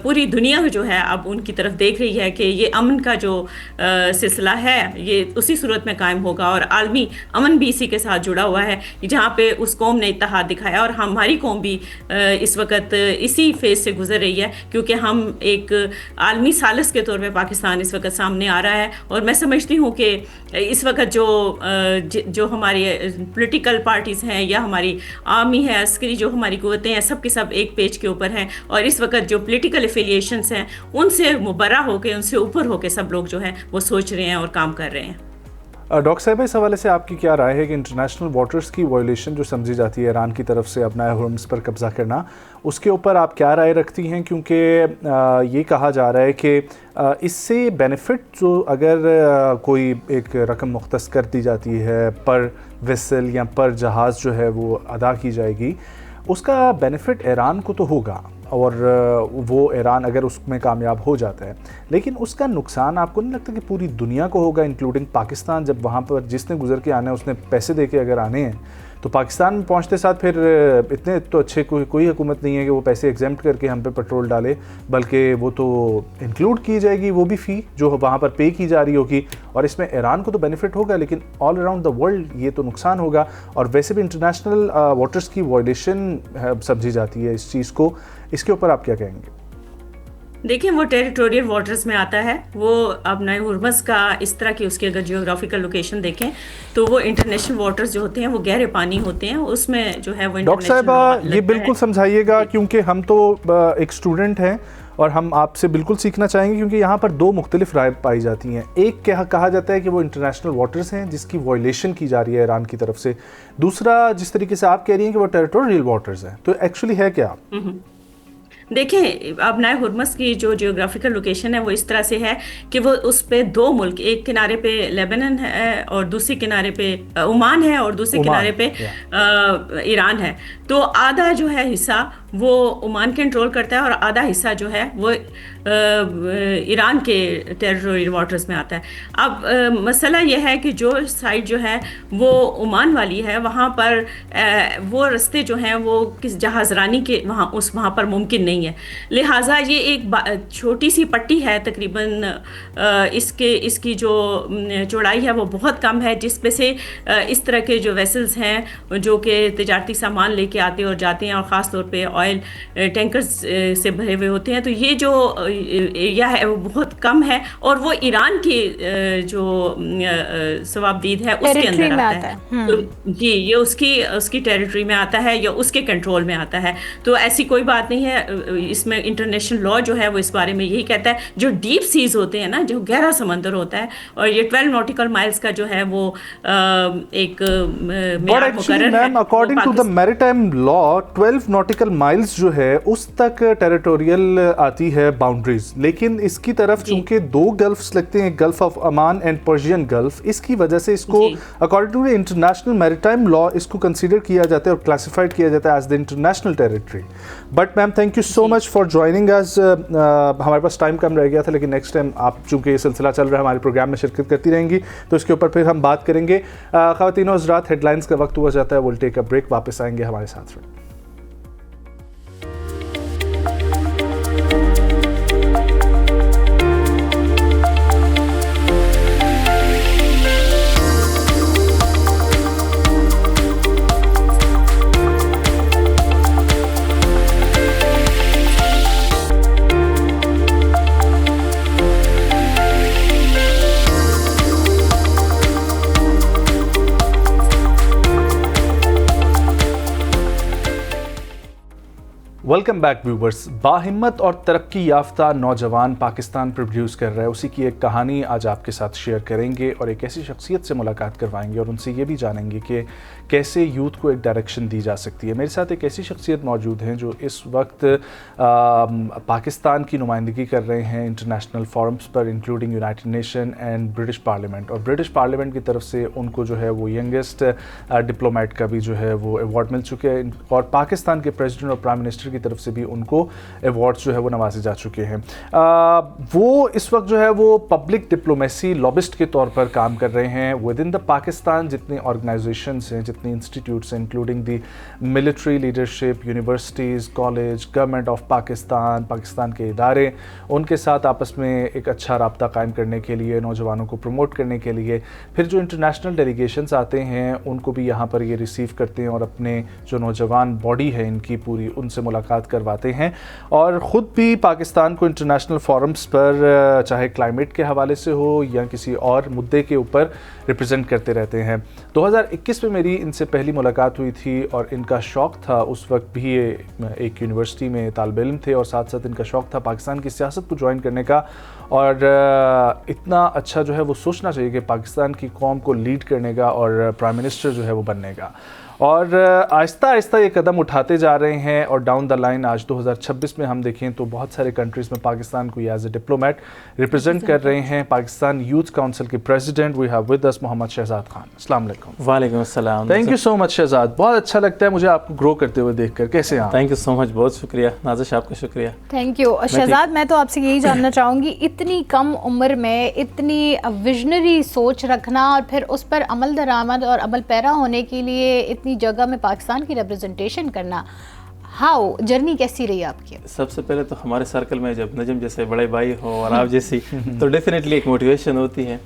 پوری دنیا جو ہے اب ان کی طرف دیکھ رہی ہے کہ یہ امن کا جو سلسلہ ہے یہ اسی صورت میں قائم ہوگا, اور عالمی امن بھی اسی کے ساتھ جڑا ہوا ہے, جہاں پہ اس قوم نے اتحاد دکھایا. اور ہماری قوم بھی اس وقت اسی فیز سے گزر رہی ہے, کیونکہ ہم ایک عالمی ثالث کے طور پہ پاکستان اس وقت سامنے آ رہا ہے. اور میں سمجھتی ہوں کہ اس وقت جو ہماری پولیٹیکل پارٹیز ہیں یا ہماری آرمی ہے, عسکری جو ہماری قوتیں ہیں, سب کے سب ایک پیج کے اوپر ہیں. اور اس وقت جو پولیٹیکل افیلیشنز ہیں ان سے مبرہ ہو کے, ان سے اوپر ہو کے سب لوگ جو ہیں وہ سوچ رہے ہیں اور کام کر رہے ہیں. ڈاکٹر صاحب, اس حوالے سے آپ کی کیا رائے ہے کہ انٹرنیشنل واٹرز کی وائلیشن جو سمجھی جاتی ہے ایران کی طرف سے اپنا ہرمز پر قبضہ کرنا, اس کے اوپر آپ کیا رائے رکھتی ہیں؟ کیونکہ یہ کہا جا رہا ہے کہ اس سے بینیفٹ جو اگر کوئی ایک رقم مختص کر دی جاتی ہے پر ویسل یا پر جہاز جو ہے وہ ادا کی جائے گی, اس کا بینیفٹ ایران کو تو ہوگا اور وہ ایران اگر اس میں کامیاب ہو جاتا ہے, لیکن اس کا نقصان آپ کو نہیں لگتا کہ پوری دنیا کو ہوگا انکلوڈنگ پاکستان؟ جب وہاں پر جس نے گزر کے آنا ہے اس نے پیسے دے کے اگر آنے ہیں تو پاکستان میں پہنچتے ساتھ پھر اتنے تو اچھے کوئی حکومت نہیں ہے کہ وہ پیسے ایگزیمپٹ کر کے ہم پہ پیٹرول ڈالے، بلکہ وہ تو انکلوڈ کی جائے گی وہ بھی فی جو وہاں پر پے کی جا رہی ہوگی، اور اس میں ایران کو تو بینیفٹ ہوگا لیکن آل اراؤنڈ دا ورلڈ یہ تو نقصان ہوگا. اور ویسے بھی انٹرنیشنل واٹرز کی وائلیشن سمجھی جاتی ہے اس چیز کو، اس کے اوپر آپ کیا کہیں گے؟ دیکھیں وہ ٹیریٹوریل واٹرز میں آتا ہے، وہ اب نئے ہرمز کا اس طرح کی اس کی اگر جیوگرافیکل لوکیشن دیکھیں تو وہ انٹرنیشنل واٹرز جو ہوتے ہیں وہ گہرے پانی ہوتے ہیں، اس میں جو ہے وہ ڈاکٹر صاحبہ یہ بالکل سمجھائیے گا کیونکہ ہم تو ایک اسٹوڈنٹ ہیں اور ہم آپ سے بالکل سیکھنا چاہیں گے، کیونکہ یہاں پر دو مختلف رائے پائی جاتی ہیں. ایک کہا جاتا ہے کہ وہ انٹرنیشنل واٹرز ہیں جس کی وائلیشن کی جا رہی ہے ایران کی طرف سے، دوسرا جس طریقے سے آپ کہہ رہی ہیں کہ وہ ٹیریٹوریل واٹرز ہیں، تو ایکچولی ہے کیا؟ دیکھیں اب نئے ہرمز کی جو جیوگرافیکل لوکیشن ہے وہ اس طرح سے ہے کہ وہ اس پہ دو ملک، ایک کنارے پہ لیبنن ہے اور دوسری کنارے پہ عمان ہے اور دوسرے کنارے پہ ایران ہے. تو آدھا جو ہے حصہ وہ عمان کنٹرول کرتا ہے اور آدھا حصہ جو ہے وہ ایران کے ٹیریٹوریل واٹرز میں آتا ہے. اب مسئلہ یہ ہے کہ جو سائڈ جو ہے وہ عمان والی ہے وہاں پر وہ رستے جو ہیں وہ کس جہاز رانی کے وہاں پر ممکن نہیں ہے، لہٰذا یہ ایک چھوٹی سی پٹی ہے تقریباً اس کی جو چوڑائی ہے وہ بہت کم ہے، جس پہ سے اس طرح کے جو ویسلز ہیں جو کہ تجارتی سامان لے کے آتے اور جاتے ہیں اور خاص طور پہ آئل ٹینکرز سے بھرے ہوئے ہوتے ہیں، تو یہ جو ایریا ہے وہ بہت کم ہے اور وہ ایران کی جو ثوابدید ہے اس کے اندر آتا ہے. جی یہ اس کی ٹیریٹری میں آتا ہے یا اس کے کنٹرول میں آتا ہے. تو ایسی کوئی بات نہیں ہے، اس میں انٹرنیشنل لا جو ہے وہ اس بارے میں یہی کہتا ہے جو ڈیپ سیز ہوتے ہیں نا، جو گہرا سمندر ہوتا ہے، اور یہ 12 نوٹیکل مائلز کا جو ہے وہ ایک معیار مقرر ہے. According to the maritime law 12 nautical miles جو ہے اس تک ٹیریٹوریل آتی ہے باؤنڈریز، لیکن اس کی طرف چونکہ دو گلفس لگتے ہیں، gulf of Oman and Persian gulf, اس کی وجہ سے اس کو according to the international maritime law اس کو کنسیڈر کیا جاتا ہے اور کلاسیفائڈ کیا جاتا ہے as the international territory. But ma'am thank you so much for joining us. ہمارے پاس ٹائم کم رہ گیا تھا لیکن نیکسٹ ٹائم آپ چونکہ یہ سلسلہ چل رہا ہے ہمارے پروگرام میں شرکت کرتی رہیں گی تو اس کے اوپر پھر ہم بات کریں گے. خواتین و حضرات ہیڈ لائنز کا وقت ہوا جاتا ہے، ول ٹیک اے بریک، واپس آئیں گے ہمارے ساتھ. Welcome back viewers. باہمت اور ترقی یافتہ نوجوان پاکستان پروڈیوس کر رہا ہے، اسی کی ایک کہانی آج آپ کے ساتھ شیئر کریں گے اور ایک ایسی شخصیت سے ملاقات کروائیں گے اور ان سے یہ بھی جانیں گے کہ کیسے یوتھ کو ایک ڈائریکشن دی جا سکتی ہے. میرے ساتھ ایک ایسی شخصیت موجود ہیں جو اس وقت پاکستان کی نمائندگی کر رہے ہیں international forums per, including United nation and British parliament, اور برٹش پارلیمنٹ کی طرف سے ان کو جو ہے وہ ینگسٹ ڈپلومیٹ کا بھی جو ہے وہ ایوارڈ مل چکے ہیں، اور پاکستان کے پریزیڈنٹ اور پرائم منسٹر کی طرف سے بھی ان کو ایوارڈز جو ہے وہ نوازے جا چکے ہیں. وہ اس وقت جو ہے وہ پبلک ڈپلومیسی لابسٹ کے طور پر کام کر رہے ہیں ود ان دا پاکستان. جتنی آرگنائزیشنز ہیں، جتنی انسٹیٹیوٹس ہیں، including the military leadership, universities, college, government of Pakistan, Pakistan کے ادارے، ان کے ساتھ آپس میں ایک اچھا رابطہ قائم کرنے کے لیے، نوجوانوں کو پروموٹ کرنے کے لیے. پھر جو انٹرنیشنل ڈیلیگیشنز آتے ہیں ان کو بھی یہاں پر یہ ریسیو کرتے ہیں اور اپنے جو نوجوان باڈی ہے ان کی پوری، ان سے ملاقات کرواتے ہیں، اور خود بھی پاکستان کو انٹرنیشنل فورمز پر چاہے کلائمیٹ کے حوالے سے ہو یا کسی اور مدعے کے اوپر ریپرزینٹ کرتے رہتے ہیں. 2021 میں میری ان سے پہلی ملاقات ہوئی تھی اور ان کا شوق تھا، اس وقت بھی یہ ایک یونیورسٹی میں طالب علم تھے اور ساتھ ساتھ ان کا شوق تھا پاکستان کی سیاست کو جوائن کرنے کا، اور اتنا اچھا جو ہے وہ سوچنا چاہیے کہ پاکستان کی قوم کو لیڈ کرنے کا اور پرائم منسٹر جو ہے وہ بننے کا. اور آہستہ آہستہ یہ قدم اٹھاتے جا رہے ہیں اور ڈاؤن دا لائن آج 2026 میں ہم دیکھیں تو بہت سارے کنٹریز میں پاکستان کو ایز اے ڈپلومیٹ ریپرزینٹ کر رہے ہیں. پاکستان یوتھ کونسل کے president we have with us Muhammad Shahzad Khan. السلام علیکم. وعلیکم السلام. Thank you so much Shahzad, بہت اچھا لگتا ہے مجھے آپ کو گرو کرتے ہوئے دیکھ کر. کیسے ہیں؟ تھینک یو سو مچ، بہت شکریہ نازش، آپ کا شکریہ. Thank you Shahzad. میں تو آپ سے یہی جاننا چاہوں گی، اتنی کم عمر میں اتنی ویژنری سوچ رکھنا اور پھر اس پر عمل درآمد اور عمل پیرا ہونے کے لیے اتنی جگہ میں پاکستان کی ریپرزنٹیشن کرنا، ہاؤ جرنی کیسی رہی آپ کی؟ سب سے پہلے تو ہمارے سرکل میں جب نجم جیسے بڑے بھائی ہو اور آپ جیسی تو ڈیفینیٹلی ایک موٹیویشن ہوتی ہے،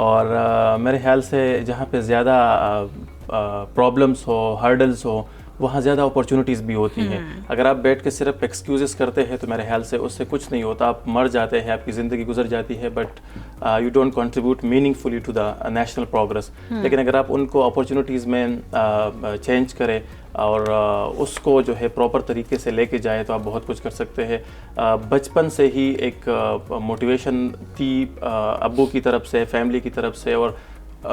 اور میرے خیال سے جہاں پہ زیادہ پرابلمس ہو، ہرڈلس ہو، وہاں زیادہ اپارچونیٹیز بھی ہوتی ہیں. اگر آپ بیٹھ کے صرف ایکسکیوزز کرتے ہیں تو میرے خیال سے اس سے کچھ نہیں ہوتا، آپ مر جاتے ہیں، آپ کی زندگی گزر جاتی ہے، but you don't contribute meaningfully to the national progress. لیکن اگر آپ ان کو اپارچونیٹیز میں چینج کریں اور اس کو جو ہے پراپر طریقے سے لے کے جائے تو آپ بہت کچھ کر سکتے ہیں. بچپن سے ہی ایک موٹیویشن تھی ابو کی طرف سے، فیملی کی طرف سے، اور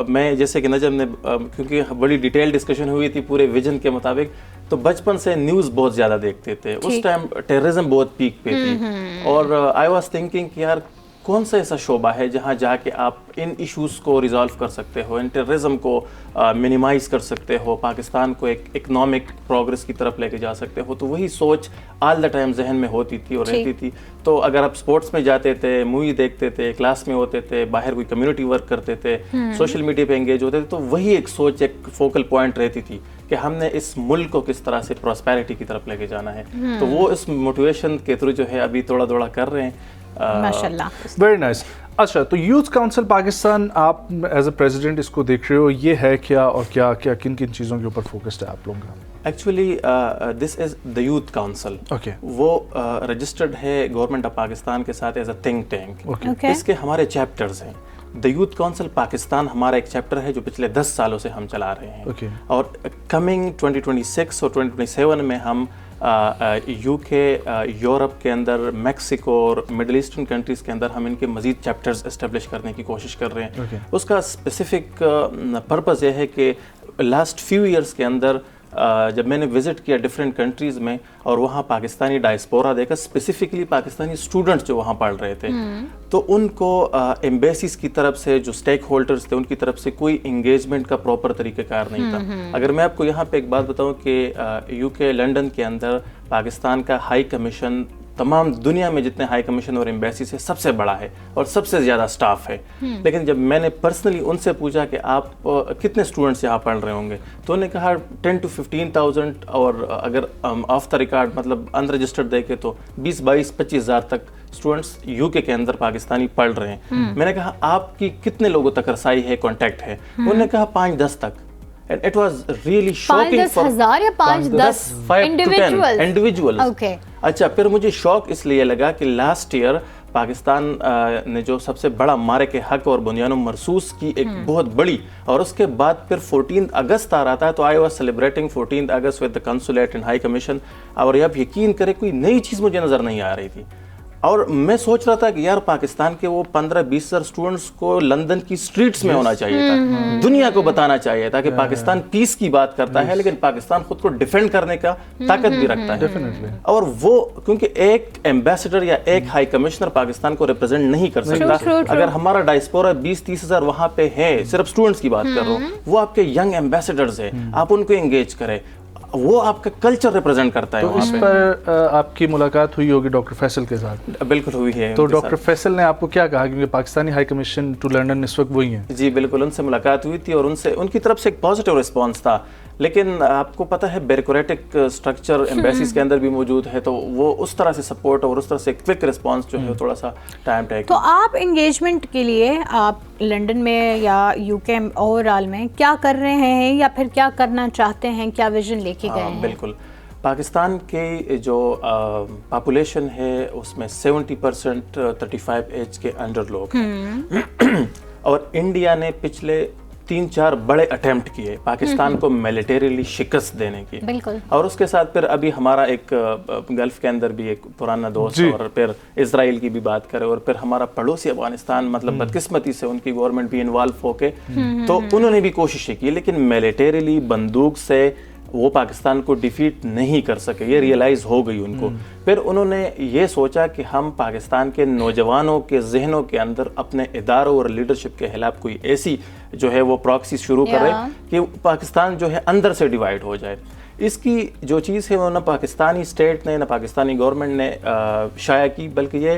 میں جیسے کہ نجم نے کیونکہ بڑی ڈیٹیل ڈسکشن ہوئی تھی پورے ویژن کے مطابق، تو بچپن سے نیوز بہت زیادہ دیکھتے تھے. اس ٹائم ٹیررزم بہت پیک پہ تھی، اور آئی واز تھنکنگ کہ یار کون سا ایسا شعبہ ہے جہاں جا کے آپ ان ایشوز کو ریزالو کر سکتے ہو، ان ٹیررزم کو منیمائز کر سکتے ہو، پاکستان کو ایک اکنامک پروگرس کی طرف لے کے جا سکتے ہو. تو وہی سوچ آل دا ٹائم ذہن میں ہوتی تھی اور رہتی تھی. تو اگر آپ اسپورٹس میں جاتے تھے، مووی دیکھتے تھے، کلاس میں ہوتے تھے، باہر کوئی کمیونٹی ورک کرتے تھے، سوشل میڈیا پہ انگیج ہوتے تھے، تو وہی ایک سوچ، ایک فوکل پوائنٹ رہتی تھی کہ ہم نے اس ملک کو کس طرح سے پراسپیرٹی کی طرف لے کے جانا ہے. تو وہ اس موٹیویشن کے تھرو جو ہے ابھی تھوڑا تھوڑا کر رہے ہیں. ماشاءاللہ، ویری نائس. اچھا، تو یوتھ کاؤنسل پاکستان آپ ایز اے پریزیڈنٹ اس کو دیکھ رہے ہو، یہ ہے کیا اور کیا کیا کن کن چیزوں کے اوپر فوکسڈ ہے آپ لوگوں کا؟ Actually this is the youth council. وہ رجسٹرڈ ہے گورنمنٹ آف پاکستان کے ساتھ ایز اے تھنک ٹینک. اس کے ہمارے چیپٹرز ہیں. دا یوتھ کاؤنسل پاکستان ہمارا ایک چیپٹر ہے جو پچھلے 10 سالوں سے ہم چلا رہے ہیں، اور کمنگ 2026 اور 2027 میں ہم یو کے، یورپ کے اندر، میکسیکو اور مڈل ایسٹرن کنٹریز کے اندر ہم ان کے مزید چیپٹرز اسٹیبلش کرنے کی کوشش کر رہے ہیں. اس کا اسپیسیفک پرپز یہ ہے کہ لاسٹ فیو ایئرس کے اندر جب میں نے وزٹ کیا ڈفرینٹ کنٹریز میں اور وہاں پاکستانی ڈائسپورا دیکھا، اسپیسیفکلی پاکستانی اسٹوڈنٹس جو وہاں پڑھ رہے تھے، تو ان کو ایمبیسیز کی طرف سے جو اسٹیک ہولڈرز تھے ان کی طرف سے کوئی انگیجمنٹ کا پراپر طریقہ کار نہیں تھا. اگر میں آپ کو یہاں پہ ایک بات بتاؤں کہ یو کے لنڈن کے اندر پاکستان کا ہائی کمیشن تمام دنیا میں جتنے ہائی کمیشن اور ایمبیسی سے سب سے بڑا ہے اور سب سے زیادہ سٹاف ہے. لیکن جب میں نے پرسنلی ان سے پوچھا کہ آپ کتنے اسٹوڈنٹس یہاں پڑھ رہے ہوں گے، تو انہوں نے کہا 10 to 15,000، اور اگر آف دا ریکارڈ مطلب ان رجسٹرڈ دیکھے تو 20-22-25,000 تک اسٹوڈنٹس یو کے اندر پاکستانی پڑھ رہے ہیں. میں نے کہا آپ کی کتنے لوگوں تک رسائی ہے، کانٹیکٹ ہے؟ انہوں نے کہا 5-10 تک. And it was really shocking for 5-10,000 یا 5-10 individuals. Okay. اچھا، پھر مجھے شوق اس لیے لگا کہ لاسٹ ایئر پاکستان نے جو سب سے بڑا مارک حق اور بنیان مرصوص کی ایک بہت بڑی، اور اس کے بعد پھر 14 اگست آ رہا تھا، تو I was celebrating 14 August with the consulate and high commission, اور آپ یقین کریں کوئی نئی چیز مجھے نظر نہیں آ رہی تھی. اور میں سوچ رہا تھا کہ یار پاکستان کے وہ 15-20,000 اسٹوڈنٹس کو لندن کی اسٹریٹس میں ہونا چاہیے تھا، دنیا کو بتانا چاہیے تھا کہ پاکستان پیس کی بات کرتا ہے، لیکن پاکستان خود کو ڈیفینڈ کرنے کا طاقت بھی رکھتا ہے. اور وہ کیونکہ ایک ایمبیسڈر یا ایک ہائی کمشنر پاکستان کو ریپرزینٹ نہیں کر سکتا. اگر ہمارا ڈائسپورا 20-30,000 وہاں پہ ہے، صرف اسٹوڈنٹس کی بات کر رہا ہوں، وہ آپ کے ینگ ایمبیسڈرز ہیں، آپ ان کو انگیج کریں، وہ آپ کا کلچر ریپرزینٹ کرتا ہے. تو اس پر آپ کی ملاقات ہوئی ہوگی ڈاکٹر فیصل کے ساتھ؟ بالکل ہوئی ہے. تو ڈاکٹر فیصل نے آپ کو کیا کہا، کیونکہ Pakistani high commission to London اس وقت وہی ہیں؟ جی بالکل، ان سے ملاقات ہوئی تھی اور ان کی طرف سے ایک پازیٹیو رسپانس تھا. لیکن آپ کو پتہ ہے بیوروکریٹک اسٹرکچر ایمبیسیز کے اندر بھی موجود ہے، تو وہ اس طرح سے سپورٹ اور اس طرح سے کوئک رسپانس جو ہے تھوڑا سا ٹائم ٹیک. تو آپ انگیجمنٹ کے لیے آپ لنڈن میں یا یو کے اوور آل میں کیا کر رہے ہیں، یا پھر کیا کرنا چاہتے ہیں، کیا ویژن لے کے گئے ہیں؟ بالکل، پاکستان کی جو پاپولیشن ہے اس میں 70% 35 ایج کے انڈر لوگ ہیں، اور انڈیا نے پچھلے 3-4 بڑے اٹیمپٹ کیے پاکستان کو ملیٹریلی شکست دینے کی. بالکل. اور اس کے ساتھ پھر ابھی ہمارا ایک گلف کے اندر بھی ایک پرانا دوست، اور پھر اسرائیل کی بھی بات کرے، اور پھر ہمارا پڑوسی افغانستان، مطلب بدقسمتی سے ان کی گورنمنٹ بھی انوالو ہو کے، تو انہوں نے بھی کوششیں کی، لیکن ملیٹریلی بندوق سے وہ پاکستان کو ڈیفیٹ نہیں کر سکے. یہ ریئلائز ہو گئی ان کو. پھر انہوں نے یہ سوچا کہ ہم پاکستان کے نوجوانوں کے ذہنوں کے اندر اپنے اداروں اور لیڈرشپ کے خلاف کوئی ایسی جو ہے وہ پراکسی شروع کر رہے کہ پاکستان جو ہے اندر سے ڈیوائڈ ہو جائے. اس کی جو چیز ہے وہ نہ پاکستانی اسٹیٹ نے، نہ پاکستانی گورنمنٹ نے شائع کی، بلکہ یہ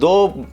2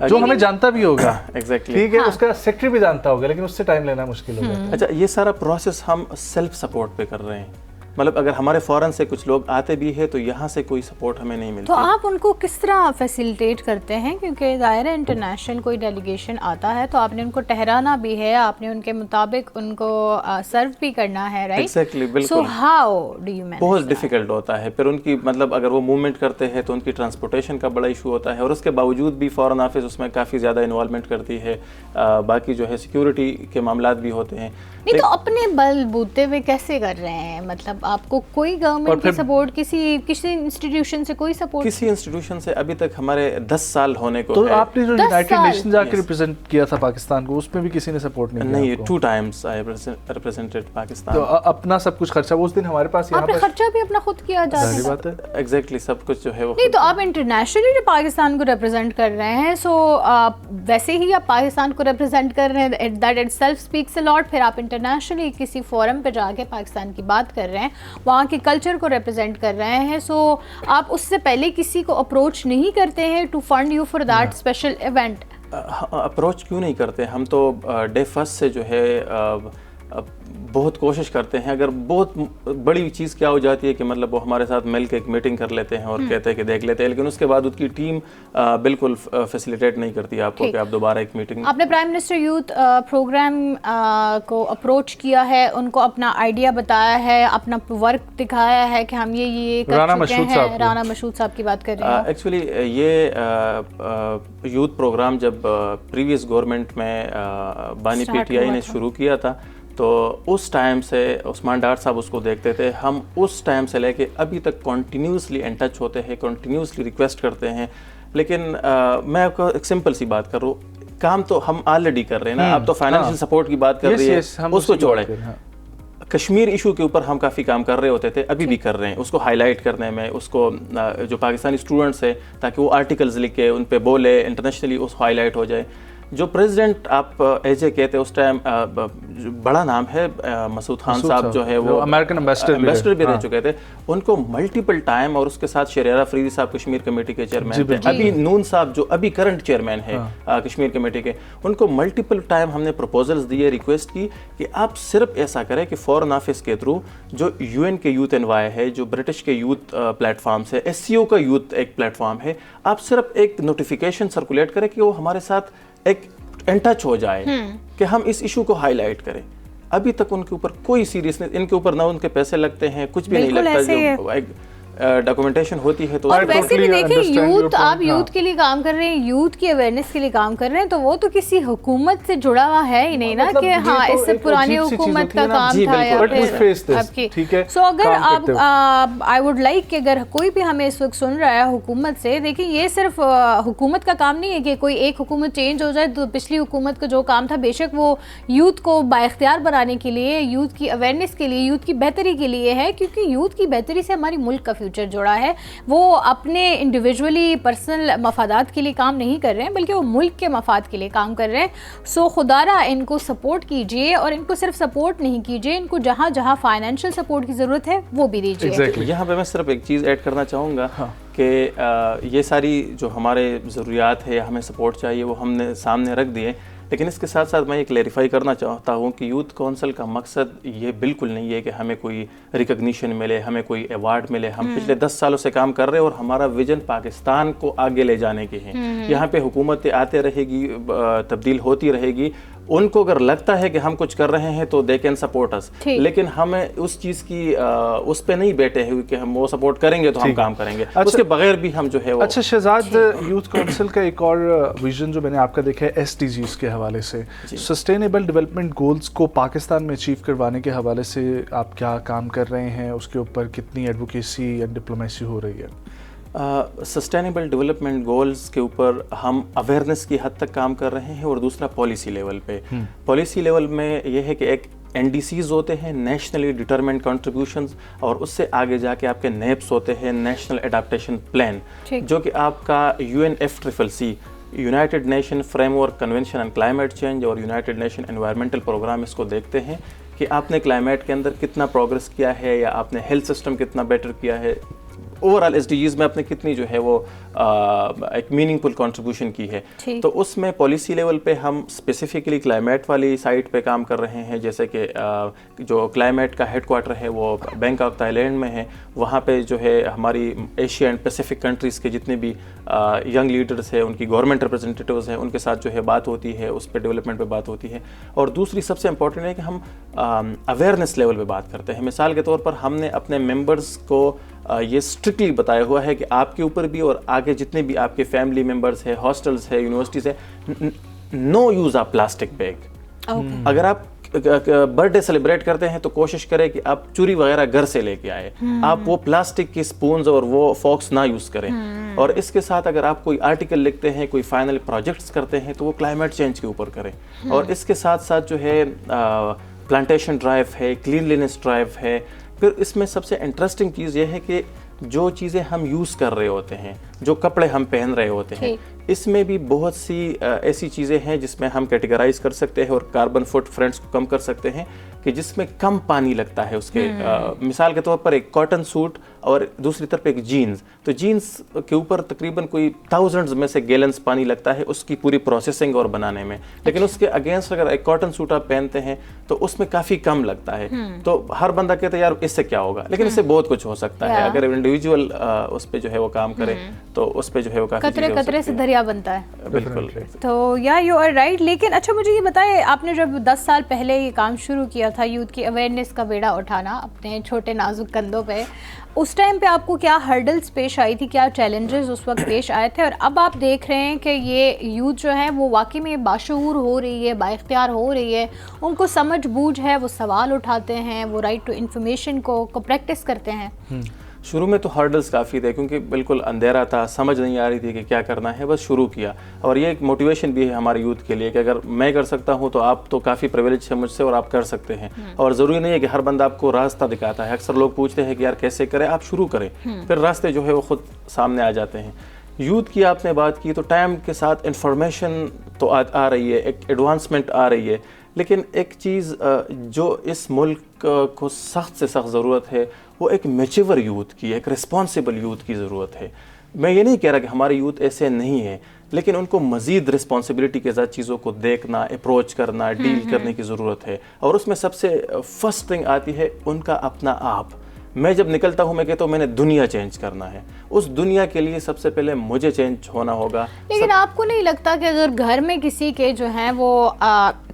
جو ہمیں جانتا بھی ہوگا ایگزیکٹلی ٹھیک ہے, اس کا سیکٹری بھی جانتا ہوگا, لیکن اس سے ٹائم لینا مشکل ہو جاتا ہے. اچھا, یہ سارا پروسیس ہم سیلف سپورٹ پہ کر رہے ہیں, مطلب اگر ہمارے فورن سے کچھ لوگ آتے بھی ہے تو یہاں سے کوئی سپورٹ ہمیں نہیں ملتی. تو آپ ان کو کس طرح فیسیلیٹیٹ کرتے ہیں, کیونکہ ظاہر ہے انٹرنیشنل کوئی ڈیلیگیشن آتا ہے تو آپ نے ان کو ٹھہرانا بھی ہے, آپ نے ان کے مطابق ان کو سرو بھی کرنا ہے, رائٹ؟ ایگزیکٹلی, بالکل. So how do you manage? بہت ڈیفیکلٹ ہوتا ہے. پھر ان کی مطلب اگر وہ موومنٹ کرتے ہیں تو ان کی ٹرانسپورٹیشن کا بڑا ایشو ہوتا ہے, اور اس کے باوجود بھی فورن آفس اس میں کافی زیادہ انوالومنٹ کرتی ہے. باقی جو ہے سیکورٹی کے معاملات بھی ہوتے ہیں. نہیں تو اپنے بل بوتے ہوئے کیسے کر رہے ہیں, مطلب آپ کو کوئی گورنمنٹ کی سپورٹ, کسی انسٹیٹیوشن سے کوئی سپورٹ؟ کسی انسٹیٹیوشن سے ابھی تک ہمارے 10 سال ہونے کو تو ہے. آپ نے جو یونائٹڈ نیشن جا کے ریپرزینٹ کیا تھا پاکستان کو, اس میں بھی کسی نے سپورٹ نہیں 2 times I represented پاکستان. تو اپنا سب کچھ خرچہ اس دن ہمارے پاس آپ نے خرچہ بھی اپنا خود کیا جاتا ہے؟ بات ہے ایگزیکٹلی, سب کچھ جو ہے وہ نہیں تو آپ انٹرنیشنلی جو پاکستان کو ریپرزینٹ کر رہے ہیں, سو ویسے ہی آپ پاکستان کو ریپرزینٹ کر رہے ہیں, دیٹ اٹ سیلف اسپیکس اے لاٹ. پھر آپ انٹرنیشنلی کسی فورم پہ جا کے پاکستان کی بات کر رہے ہیں, وہاں کے کلچر کو ریپرزینٹ کر رہے ہیں, سو آپ اس سے پہلے کسی کو اپروچ نہیں کرتے ہیں to fund you for that special event? Approach کیوں نہیں کرتے, ہم تو ڈے فرسٹ سے جو ہے بہت کوشش کرتے ہیں. اگر بہت بڑی چیز کیا ہو جاتی ہے کہ مطلب وہ ہمارے ساتھ مل کے ایک میٹنگ کر لیتے ہیں اور کہتے ہیں کہ دیکھ لیتے ہیں, لیکن اس کے بعد اس کی ٹیم بالکل فیسیلیٹیٹ نہیں کرتی آپ کو کہ آپ دوبارہ ایک میٹنگ. آپ نے پرائم منسٹر یوتھ پروگرام کو اپروچ کیا ہے, ان کو اپنا آئیڈیا بتایا ہے, اپنا ورک دکھایا ہے کہ ہم یہ کر چکے ہیں؟ رانا مشہود صاحب کی بات کر رہے ہیں. ایکچولی یہ یوتھ پروگرام جب پریویس گورنمنٹ میں بانی پی ٹی آئی نے شروع کیا تھا تو اس ٹائم سے عثمان ڈار صاحب اس کو دیکھتے تھے. ہم اس ٹائم سے لے کے ابھی تک کنٹینیوسلی ان ٹچ ہوتے ہیں, کنٹینیوسلی ریکویسٹ کرتے ہیں. لیکن میں آپ کو ایک سمپل سی بات کروں, کام تو ہم آلریڈی کر رہے ہیں نا. آپ تو فائنینشیل سپورٹ کی بات کر رہی ہے, اس کو چھوڑیں. کشمیر ایشو کے اوپر ہم کافی کام کر رہے ہوتے تھے, ابھی بھی کر رہے ہیں. اس کو ہائی لائٹ کرنے میں, اس کو جو پاکستانی اسٹوڈنٹس ہیں تاکہ وہ آرٹیکلز لکھے, ان پہ بولے, انٹرنیشنلی اس کو ہائی لائٹ ہو جائے. جو پریزیڈنٹ آپ ایج اے کہتے اس ٹائم بڑا نام ہے مسعود خان صاحب, جو ہے وہ امریکن ایمبیسڈر بھی رہ چکے تھے. ان کو ملٹیپل ٹائم, اور اس کے ساتھ شریعہ افریدی صاحب کشمیر کمیٹی کے چیئرمین تھے, ابھی نون صاحب جو ابھی کرنٹ چیئرمین ہے کشمیر کمیٹی کے, ان کو ملٹیپل ٹائم ہم نے پروپوزلز دیے, ریکویسٹ کی کہ آپ صرف ایسا کریں کہ فورن آفس کے تھرو جو یو این کے یوتھ انوائے ہے, جو برٹش کے یوتھ پلیٹ فارمس ہے, ایس سی او کا یوتھ ایک پلیٹ فارم ہے, آپ صرف ایک نوٹیفیکیشن سرکولیٹ کریں کہ وہ ہمارے ساتھ ایک ان ٹچ ہو جائے کہ ہم اس ایشو کو ہائی لائٹ کریں. ابھی تک ان کے اوپر کوئی سیریسنس, ان کے اوپر نہ ان کے پیسے لگتے ہیں, کچھ بھی نہیں لگتا. جو ایک ڈاکومنٹیشن ہوتی ہے تو اور ویسے بھی دیکھیں یوتھ, آپ یوتھ کے لیے کام کر رہے ہیں, یوتھ کی اویئرنیس کے لیے کام کر رہے ہیں, تو وہ تو کسی حکومت سے جڑا ہوا ہے ہی نہیں نا کہ ہاں اس سے پرانی حکومت کا کام تھا یا پھر آپ کی. سو اگر آپ آئی ووڈ لائک کہ اگر کوئی بھی ہمیں اس وقت سن رہا ہے حکومت سے, دیکھیں یہ صرف حکومت کا کام نہیں ہے کہ کوئی ایک حکومت چینج ہو جائے تو پچھلی حکومت کا جو کام تھا, بے شک وہ یوتھ کو بااختیار بنانے کے لیے, یوتھ کی اویئرنیس کے لیے, یوتھ کی بہتری کے لیے ہے, کیونکہ یوتھ کی بہتری سے ہماری ملک کا فیوچر جڑا ہے. وہ اپنے انڈیویجولی پرسنل مفادات کے لیے کام نہیں کر رہے ہیں, بلکہ وہ ملک کے مفاد کے لیے کام کر رہے ہیں. سو خدارہ ان کو سپورٹ کیجئے, اور ان کو صرف سپورٹ نہیں کیجئے, ان کو جہاں جہاں فائنینشیل سپورٹ کی ضرورت ہے وہ بھی دیجئے. یہاں پہ میں صرف ایک چیز ایڈ کرنا چاہوں گا کہ یہ ساری جو ہمارے ضروریات ہے, ہمیں سپورٹ چاہیے, وہ ہم نے سامنے رکھ دیے. لیکن اس کے ساتھ ساتھ میں یہ کلیریفائی کرنا چاہتا ہوں کہ یوتھ کونسل کا مقصد یہ بالکل نہیں ہے کہ ہمیں کوئی ریکگنیشن ملے, ہمیں کوئی ایوارڈ ملے. ہم پچھلے 10 سالوں سے کام کر رہے ہیں اور ہمارا ویژن پاکستان کو آگے لے جانے کے ہیں. یہاں پہ حکومتیں آتے رہے گی, تبدیل ہوتی رہے گی. ان کو اگر لگتا ہے کہ ہم کچھ کر رہے ہیں تو دے کین سپورٹ اس, لیکن ہمیں اس چیز کی اس پہ نہیں بیٹھے ہوئے کہ ہم وہ سپورٹ کریں گے تو ہم کام کریں گے, اس کے بغیر بھی ہم جو ہے. اچھا شہزاد, یوتھ کونسل کا ایک اور ویژن جو میں نے آپ کا دیکھا ہے ایس ڈی جیز کے حوالے سے, سسٹینیبل ڈیولپمنٹ گولز کو پاکستان میں اچیو کروانے کے حوالے سے آپ کیا کام کر رہے ہیں, اس کے اوپر کتنی ایڈوکیسی اینڈ ڈپلومیسی ہو رہی ہے؟ سسٹینیبل ڈیولپمنٹ گولز کے اوپر ہم اویئرنیس کی حد تک کام کر رہے ہیں, اور دوسرا پالیسی لیول پہ. پالیسی لیول میں یہ ہے کہ ایک این ڈی سیز ہوتے ہیں, نیشنلی ڈٹرمنڈ کنٹریبیوشنز, اور اس سے آگے جا کے آپ کے نیپس ہوتے ہیں, نیشنل اڈاپٹیشن پلان, جو کہ آپ کا UNFCCC United nation frame work convention on climate change اور یونائٹڈ نیشن انوائرمنٹل پروگرام اس کو دیکھتے ہیں کہ آپ نے کلائمیٹ کے اندر کتنا پروگرس کیا ہے, یا آپ نے ہیلتھ سسٹم کتنا بیٹر کیا ہے, اوورآل SDGs میں اپنے کتنی جو ہے وہ ایک میننگ فل کنٹریبیوشن کی ہے. تو اس میں پالیسی لیول پہ ہم اسپیسیفکلی کلائمیٹ والی سائٹ پہ کام کر رہے ہیں, جیسے کہ جو کلائمیٹ کا ہیڈ کوارٹر ہے وہ بینکاک تھائی لینڈ میں ہے. وہاں پہ جو ہے ہماری ایشیا اینڈ پیسیفک کنٹریز کے جتنے بھی ینگ لیڈرز ہیں, ان کی گورنمنٹ ریپرزنٹیٹیوز ہیں, ان کے ساتھ جو ہے بات ہوتی ہے, اس پہ ڈیولپمنٹ پہ بات ہوتی ہے. اور دوسری سب سے امپورٹنٹ ہے کہ ہم اویئرنیس لیول پہ بات کرتے ہیں. مثال کے طور پر ہم نے اپنے ممبرز کو یہ اسٹرکٹلی بتایا ہوا ہے کہ آپ کے اوپر بھی اور آگے جتنے بھی آپ کے فیملی ممبرز ہیں, ہاسٹلز ہے, یونیورسٹیز ہے, نو یوز آف پلاسٹک بیگ. اگر آپ برتھ ڈے سیلیبریٹ کرتے ہیں تو کوشش کریں کہ آپ چوری وغیرہ گھر سے لے کے آئے, آپ وہ پلاسٹک کی سپونز اور وہ فوکس نہ یوز کریں. اور اس کے ساتھ اگر آپ کوئی آرٹیکل لکھتے ہیں, کوئی فائنل پروجیکٹس کرتے ہیں تو وہ کلائمیٹ چینج کے اوپر کریں. اور اس کے ساتھ ساتھ جو ہے پلانٹیشن ڈرائیو ہے, کلینلینس ڈرائیو ہے. پھر اس میں سب سے انٹرسٹنگ چیز یہ ہے کہ جو چیزیں ہم یوز کر رہے ہوتے ہیں, جو کپڑے ہم پہن رہے ہوتے ہیں, اس میں بھی بہت سی ایسی چیزیں ہیں جس میں ہم کیٹیگرائز کر سکتے ہیں اور کاربن فٹ پرنٹس کو کم کر سکتے ہیں کہ جس میں کم پانی لگتا ہے اس کے. مثال کے طور پر ایک کاٹن سوٹ اور دوسری طرف ایک جینز, تو جینز کے اوپر تقریباً کوئی تھاؤزنڈز میں سے گیلنز پانی لگتا ہے اس کی پوری پروسیسنگ اور بنانے میں, لیکن اس کے اگینسٹ اگر ایک کاٹن سوٹ آپ پہنتے ہیں تو اس میں کافی کم لگتا ہے. تو ہر بندہ کہتا ہے یار اس سے کیا ہوگا, لیکن اس سے بہت کچھ ہو سکتا ہے اگر انڈیویجول اس پہ جو ہے وہ کام کرے تو اس پہ جو ہے وہ کافی قطرے قطرے سے دریا بنتا ہے. بالکل. تو یو آر رائٹ. لیکن اچھا مجھے یہ بتائیں, آپ نے جب 10 سال پہلے یہ کام شروع کیا تھا, یوتھ کی اویئرنیس کا بیڑا اٹھانا اپنے چھوٹے نازک کندھوں پہ, اس ٹائم پہ آپ کو کیا ہرڈلز پیش آئی تھی, کیا چیلنجز اس وقت پیش آئے تھے؟ اور اب آپ دیکھ رہے ہیں کہ یہ یوتھ جو ہے وہ واقعی میں باشعور ہو رہی ہے, با اختیار ہو رہی ہے, ان کو سمجھ بوجھ ہے, وہ سوال اٹھاتے ہیں, وہ رائٹ ٹو انفارمیشن کو پریکٹس کرتے ہیں. شروع میں تو ہرڈلز کافی تھے کیونکہ بالکل اندھیرا تھا, سمجھ نہیں آ رہی تھی کہ کیا کرنا ہے, بس شروع کیا. اور یہ ایک موٹیویشن بھی ہے ہمارے یوتھ کے لیے کہ اگر میں کر سکتا ہوں تو آپ تو کافی پریویلیج ہے مجھ سے اور آپ کر سکتے ہیں. اور ضروری نہیں ہے کہ ہر بندہ آپ کو راستہ دکھاتا ہے. اکثر لوگ پوچھتے ہیں کہ یار کیسے کریں, آپ شروع کریں, پھر راستے جو ہے وہ خود سامنے آ جاتے ہیں. یوتھ کی آپ نے بات کی تو ٹائم کے ساتھ انفارمیشن تو آ رہی ہے, ایک ایڈوانسمنٹ آ رہی ہے, لیکن ایک چیز جو اس ملک کو سخت سے سخت ضرورت ہے وہ ایک میچور یوتھ کی, ایک رسپانسیبل یوتھ کی ضرورت ہے. میں یہ نہیں کہہ رہا کہ ہمارے یوتھ ایسے نہیں ہیں, لیکن ان کو مزید رسپانسبلٹی کے ساتھ چیزوں کو دیکھنا, اپروچ کرنا, ڈیل کرنے کی ضرورت ہے. اور اس میں سب سے فرسٹ تھنگ آتی ہے ان کا اپنا آپ. میں جب نکلتا ہوں میں کہتا ہوں میں نے دنیا چینج کرنا ہے, اس دنیا کے لیے سب سے پہلے مجھے چینج ہونا ہوگا. لیکن آپ کو نہیں لگتا کہ اگر گھر میں کسی کے جو ہیں وہ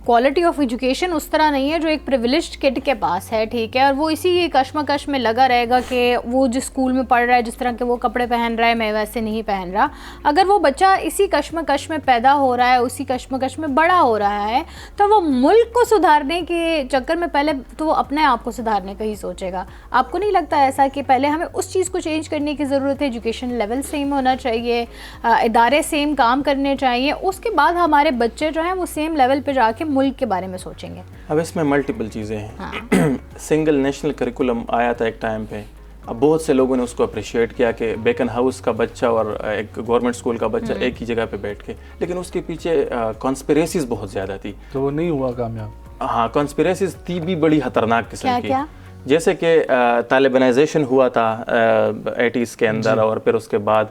کوالٹی آف ایجوکیشن اس طرح نہیں ہے جو ایک پریویلیجڈ کڈ کے پاس ہے, ٹھیک ہے, اور وہ اسی کشمکش میں لگا رہے گا کہ وہ جس اسکول میں پڑھ رہا ہے, جس طرح کے وہ کپڑے پہن رہا ہے, میں ویسے نہیں پہن رہا, اگر وہ بچہ اسی کشمکش میں پیدا ہو رہا ہے, اسی کشمکش میں بڑا ہو رہا ہے, تو وہ ملک کو سدھارنے کے چکر میں پہلے تو وہ اپنے آپ کو سدھارنے کا ہی سوچے گا. آپ کو نہیں لگتا ایسا کہ پہلے ہمیں اس چیز کو چینج کرنے کی ضرورت ہے, ایجوکیشن لیول سیم ہونا چاہیے, ادارے سیم کام کرنے چاہیے, اس کے بعد ہمارے بچے جو ہیں وہ سیم لیول پہ جا کے ملک کے بارے میں سوچیں گے؟ اب اس میں ملٹیپل چیزیں ہیں. سنگل نیشنل کریکولم آیا تھا ایک ٹائم پہ, اب بہت سے لوگوں نے اس کو اپریشیٹ کیا کہ بیکن ہاؤس کا بچہ اور ایک گورنمنٹ اسکول کا بچہ ایک ہی جگہ پہ بیٹھ کے, لیکن اس کے پیچھے کانسپریسیز بہت زیادہ تھی, تو وہ نہیں ہوا کامیاب. ہاں, کانسپریسیز تھی بھی بڑی خطرناک قسم کی, جیسے کہ طالبانائزیشن ہوا تھا 80s کے اندر, اور پھر اس کے بعد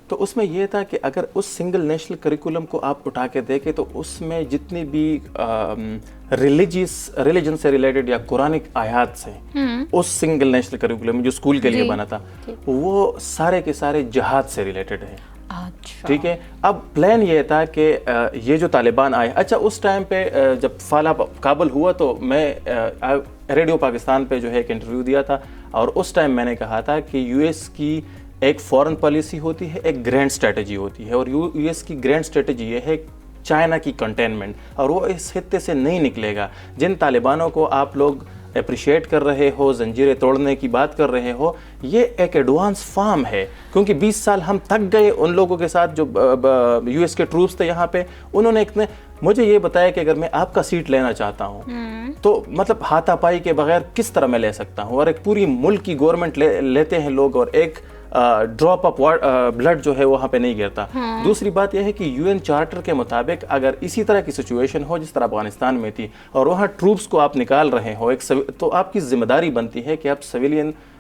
تو اس میں یہ تھا کہ اگر اس سنگل نیشنل کریکولم کو آپ اٹھا کے دیکھیں تو اس میں جتنی بھی ریلیجن سے ریلیٹڈ یا قرآنک آیات سے اس سنگل نیشنل کریکولم جو اسکول کے لیے بنا تھا وہ سارے کے سارے جہاد سے ریلیٹڈ ہیں. ٹھیک ہے, اب پلان یہ تھا کہ یہ جو طالبان آئے, اچھا اس ٹائم پہ جب فالہ کابل ہوا تو میں ریڈیو پاکستان پہ جو ہے ایک انٹرویو دیا تھا, اور اس ٹائم میں نے کہا تھا کہ یو ایس کی ایک فورن پالیسی ہوتی ہے, ایک گرینڈ اسٹریٹجی ہوتی ہے, اور یو ایس کی گرینڈ اسٹریٹجی یہ ہے چائنا کی کنٹینمنٹ, اور وہ اس خطے سے نہیں نکلے گا. جن طالبانوں کو آپ لوگ اپریشیٹ کر رہے ہو, زنجیریں توڑنے کی بات کر رہے ہو, یہ ایک ایڈوانس فارم ہے, کیونکہ 20 سال ہم تھک گئے ان لوگوں کے ساتھ جو یو ایس کے ٹروپس تھے یہاں پہ. انہوں نے مجھے یہ بتایا کہ اگر میں آپ کا سیٹ لینا چاہتا ہوں تو مطلب ہاتھا پائی کے بغیر کس طرح میں لے سکتا ہوں, اور ایک پوری ملک کی گورنمنٹ لیتے ہیں لوگ, اور ایک ڈراپ آف بلڈ جو ہے وہاں پہ نہیں گرتا. دوسری بات یہ ہے کہ UN چارٹر کے مطابق اگر اسی طرح کی سچویشن ہو جس طرح افغانستان میں تھی, اور وہاں ٹروپس کو آپ نکال رہے ہو, تو آپ کی ذمہ داری بنتی ہے کہ آپ سویلین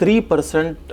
3%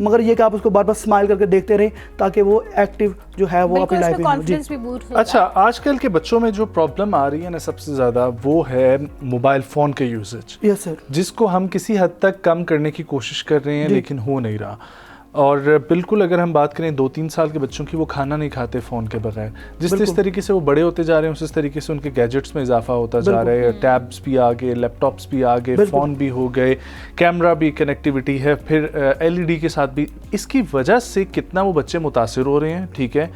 مگر یہ کہ آپ اس کو بار بار اسمائل کر کے دیکھتے رہیں تاکہ وہ ایکٹیو جو ہے وہ اپنی لائف میں. کانفیڈنس بھی بوسٹ ہوتا ہے. اچھا آج کل کے بچوں میں جو پرابلم آ رہی ہے نا سب سے زیادہ وہ ہے موبائل فون کے یوزیج. یس سر. جس کو ہم کسی حد تک کم کرنے کی کوشش کر رہے ہیں لیکن ہو نہیں رہا. اور بالکل اگر ہم بات کریں 2-3 سال کے بچوں کی وہ کھانا نہیں کھاتے فون کے بغیر. جس طریقے سے وہ بڑے ہوتے جا رہے ہیں اس طریقے سے ان کے گیجٹس میں اضافہ ہوتا جا رہا ہے. ٹیبس بھی آ گئے, لیپ ٹاپس بھی آ گئے, فون بھی ہو گئے, کیمرہ بھی کنیکٹیوٹی ہے, پھر LED کے ساتھ بھی. اس کی وجہ سے کتنا وہ بچے متاثر ہو رہے ہیں, ٹھیک ہے,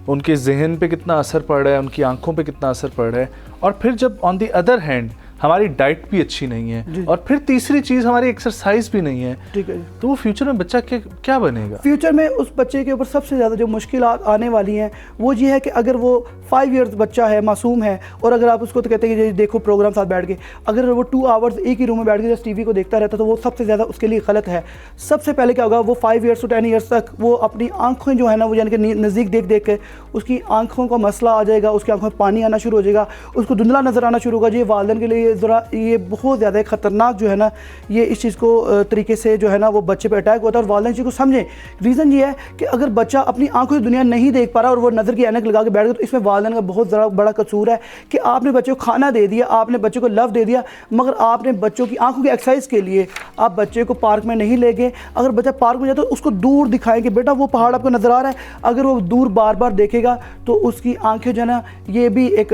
ان کے ذہن پہ کتنا اثر پڑ رہا ہے, ان کی آنکھوں پہ کتنا اثر پڑ رہا ہے. اور پھر جب آن دی ادر ہینڈ ہماری ڈائٹ بھی اچھی نہیں ہے اور پھر تیسری چیز ہماری ایکسرسائز بھی نہیں ہے, ٹھیک ہے, تو وہ فیوچر میں بچہ کیا بنے گا؟ فیوچر میں اس بچے کے اوپر سب سے زیادہ جو مشکلات آنے والی ہیں وہ یہ ہے کہ اگر وہ 5 ایئرز بچہ ہے, معصوم ہے, اور اگر آپ اس کو تو کہتے ہیں کہ دیکھو پروگرام ساتھ بیٹھ کے, اگر وہ 2 آورز ایک ہی روم میں بیٹھ کے ٹی وی کو دیکھتا رہتا تو وہ سب سے زیادہ اس کے لیے غلط ہے. سب سے پہلے کیا ہوگا, وہ 5 ایئرس to 10 ایئرس تک وہ اپنی آنکھیں جو ہے نا وہ یعنی کہ نزدیک دیکھ دیکھ کے اس کی آنکھوں کا مسئلہ آ جائے گا, اس کی آنکھوں میں پانی آنا شروع ہو جائے گا, اس کو دھندلا نظر آنا شروع ہوگا. یہ والدین کے لیے ذرا یہ بہت زیادہ خطرناک جو ہے نا یہ اس چیز کو طریقے سے جو ہے نا وہ بچے پہ اٹیک ہوتا ہے. اور والدین چیز کو سمجھیں, ریزن یہ ہے کہ اگر بچہ اپنی آنکھوں کی دنیا نہیں دیکھ پا رہا اور وہ نظر کی اینک لگا کے بیٹھ گیا تو اس میں والدین کا بہت بڑا قصور ہے کہ آپ نے بچے کو کھانا دے دیا, آپ نے بچے کو لو دے دیا, مگر آپ نے بچوں کی آنکھوں کی ایکسرسائز کے لیے آپ بچے کو پارک میں نہیں لے گئے. اگر بچہ پارک میں جائے تو اس کو دور دکھائیں کہ بیٹا وہ پہاڑ آپ کو نظر آ رہا ہے. اگر وہ دور بار بار دیکھے گا تو اس کی آنکھیں جو ہے نا یہ بھی ایک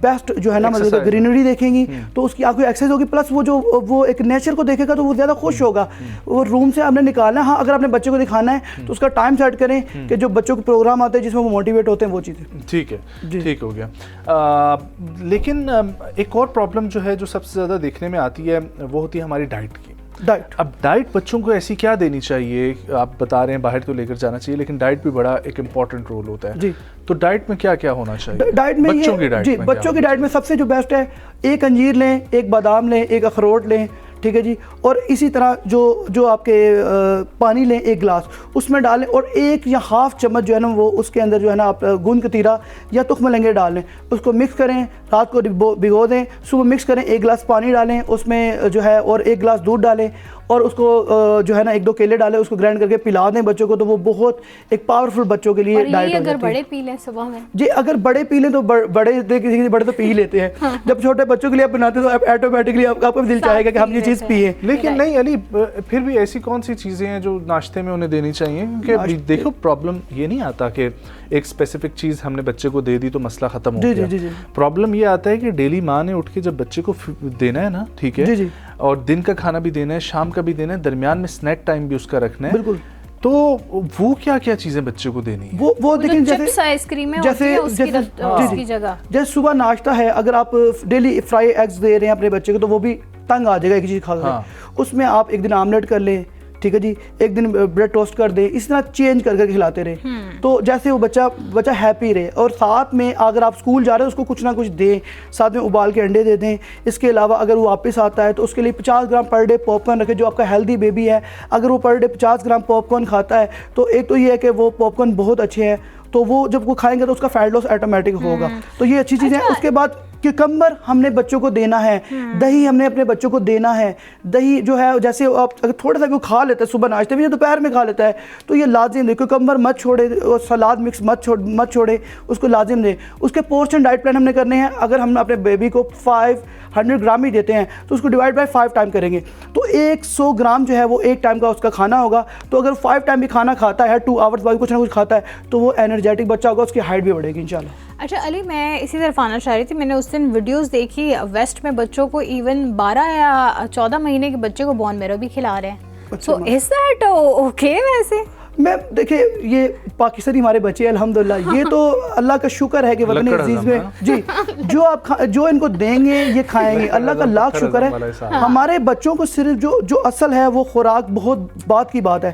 بیسٹ جو ہے نا مطلب گرینری دیکھیں گی تو اس کی آنکھوں کی ایکسرسائز ہوگی, پلس وہ ایک نیچر کو دیکھے گا تو وہ زیادہ خوش ہوگا. وہ روم سے آپ نے نکالنا ہے. ہاں اگر آپ نے بچے کو دکھانا ہے تو اس کا ٹائم سیٹ کریں کہ جو بچوں کے پروگرام آتے ہیں جس میں وہ موٹیویٹ ہوتے ہیں وہ چیزیں. ٹھیک ہے, ٹھیک ہو گیا. لیکن ایک اور پرابلم جو ہے جو سب سے زیادہ دیکھنے میں آتی ہے وہ ہوتی ہے ہماری ڈائٹ کی. اب ڈائٹ بچوں کو ایسی کیا دینی چاہیے؟ آپ بتا رہے ہیں باہر تو لے کر جانا چاہیے لیکن ڈائٹ بھی بڑا ایک امپورٹنٹ رول ہوتا ہے. تو ڈائٹ میں کیا کیا ہونا چاہیے ڈائٹ میں؟ بچوں کی ڈائٹ میں بچوں کی ڈائٹ میں سب سے جو بیسٹ ہے, ایک انجیر لیں, ایک بادام لیں, ایک اخروٹ لیں, ٹھیک ہے جی, اور اسی طرح جو آپ کے پانی لیں 1 گلاس اس میں ڈالیں اور 1 یا ½ چمچ جو ہے نا وہ اس کے اندر جو ہے نا آپ گوند کتیرا یا تخم لنگے ڈال لیں, اس کو مکس کریں, رات کو بھگو دیں, صبح مکس کریں, 1 گلاس پانی ڈالیں اس میں جو ہے اور 1 گلاس دودھ ڈالیں اور اس کو جو ہے نا 1-2 کیلے ڈالیں, اس کو گرائنڈ کر کے پلا دیں بچوں کو, تو وہ بہت ایک پاورفل بچوں کے لیے ڈائٹ ہو جاتی ہے. اگر بڑے پی لیں صبح میں جی, اگر بڑے پی لیں تو بڑے تو پی لیتے ہیں. جب چھوٹے بچوں کے لیے آپ بناتے ہیں تو آٹومیٹکلی آپ کا دل چاہے گا کہ ہم یہ چیز پیئیں. لیکن نہیں علی, پھر بھی ایسی کون سی چیزیں ہیں جو ناشتے میں انہیں دینی چاہیے؟ کیونکہ دیکھو پرابلم یہ نہیں آتا کہ ایک اسپیسیفک چیز ہم نے بچے کو دے دی تو مسئلہ ختم ہو گیا. پرابلم یہ آتا ہے کہ ڈیلی ماں نے اٹھ کے جب بچے کو دینا ہے نا, ٹھیک ہے, اور دن کا کھانا بھی دینا ہے, شام کا بھی دینا ہے, درمیان میں اسنیک ٹائم بھی اس کا رکھنا ہے. بالکل. تو وہ کیا کیا چیزیں بچے کو دینی ہے؟ وہ دیکھیں چپس آئس کریم جیسے اس کی جگہ جیسے صبح ناشتہ ہے, اگر آپ ڈیلی فرائی ایگز دے رہے ہیں اپنے بچے کو تو وہ بھی تنگ آ جائے گا ایک چیز کھا کر. اس میں آپ ایک دن آملیٹ کر لیں, ٹھیک ہے جی, ایک دن بریڈ ٹوسٹ کر دیں, اس طرح چینج کر کے کھلاتے رہیں تو جیسے وہ بچہ ہیپی رہے. اور ساتھ میں اگر آپ اسکول جا رہے ہیں اس کو کچھ نہ کچھ دیں, ساتھ میں ابال کے انڈے دے دیں. اس کے علاوہ اگر وہ واپس آتا ہے تو اس کے لیے 50 گرام پر ڈے پاپ کارن رکھے. جو آپ کا ہیلدی بیبی ہے اگر وہ پر ڈے 50 گرام پاپ کارن کھاتا ہے تو ایک تو یہ ہے کہ وہ پاپ کارن بہت اچھے ہیں, تو وہ جب وہ کھائیں گے تو اس کا فیٹ لاس آٹومیٹک ہوگا, تو یہ اچھی چیز ہے. اس کے بعد کیکمبر ہم نے بچوں کو دینا ہے, دہی ہم نے اپنے بچوں کو دینا ہے. دہی جو ہے جیسے آپ اگر تھوڑا سا بھی کھا لیتا ہے صبح ناشتے میں یا دوپہر میں کھا لیتا ہے تو یہ لازم دے. کیکمبر مت چھوڑے, سلاد مکس مت چھوڑے, اس کو لازم دیں. اس کے پورشن ڈائٹ پلان ہم نے کرنے ہیں. اگر ہم اپنے بیبی کو 500 گرام ہی دیتے ہیں تو اس کو ڈیوائڈ بائی 5 ٹائم کریں گے تو 100 گرام جو ہے وہ 1 ٹائم کا اس کا کھانا ہوگا. تو اگر 5 ٹائم بھی کھانا کھاتا ہے, 2 آورس بعد کچھ نہ کچھ کھاتا ہے تو وہ انرجیٹک بچہ ہوگا, اس کی ہائٹ بھی بڑھے گی انشاءاللہ. اچھا علی, میں اسی طرف آنا چاہ رہی تھی. میں نے اس دن ویڈیوز دیکھی ویسٹ میں بچوں کو ایون 12 یا 14 مہینے کے بچے کو بون میرو بھی کھلا رہے ہیں. سو از دیٹ اوکے؟ ویسے میں دیکھیں یہ پاکستانی ہمارے بچے الحمدللہ, یہ تو اللہ کا شکر ہے کہ وطن عزیز میں جی جو ان کو دیں گے یہ کھائیں گے, اللہ کا لاکھ شکر ہے. ہمارے بچوں کو صرف جو اصل ہے وہ خوراک بہت بات کی بات ہے.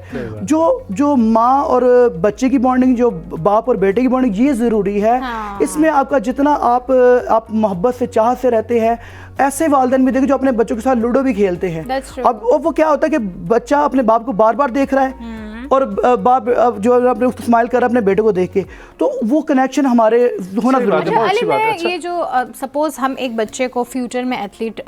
جو ماں اور بچے کی بانڈنگ, جو باپ اور بیٹے کی بانڈنگ, یہ ضروری ہے. اس میں آپ کا جتنا آپ محبت سے چاہت سے رہتے ہیں, ایسے والدین بھی دیکھیں جو اپنے بچوں کے ساتھ لوڈو بھی کھیلتے ہیں. اب وہ کیا ہوتا ہے کہ بچہ اپنے باپ کو بار بار دیکھ رہا ہے, اور باپ جو اپنے اسمائل کر رہا ہے اپنے بیٹے کو دیکھ کے, تو وہ کنیکشن ہمارے ہونا ضروری ہے. علی میں یہ جو سپوز ہم ایک بچے کو فیوچر میں ایتھلیٹ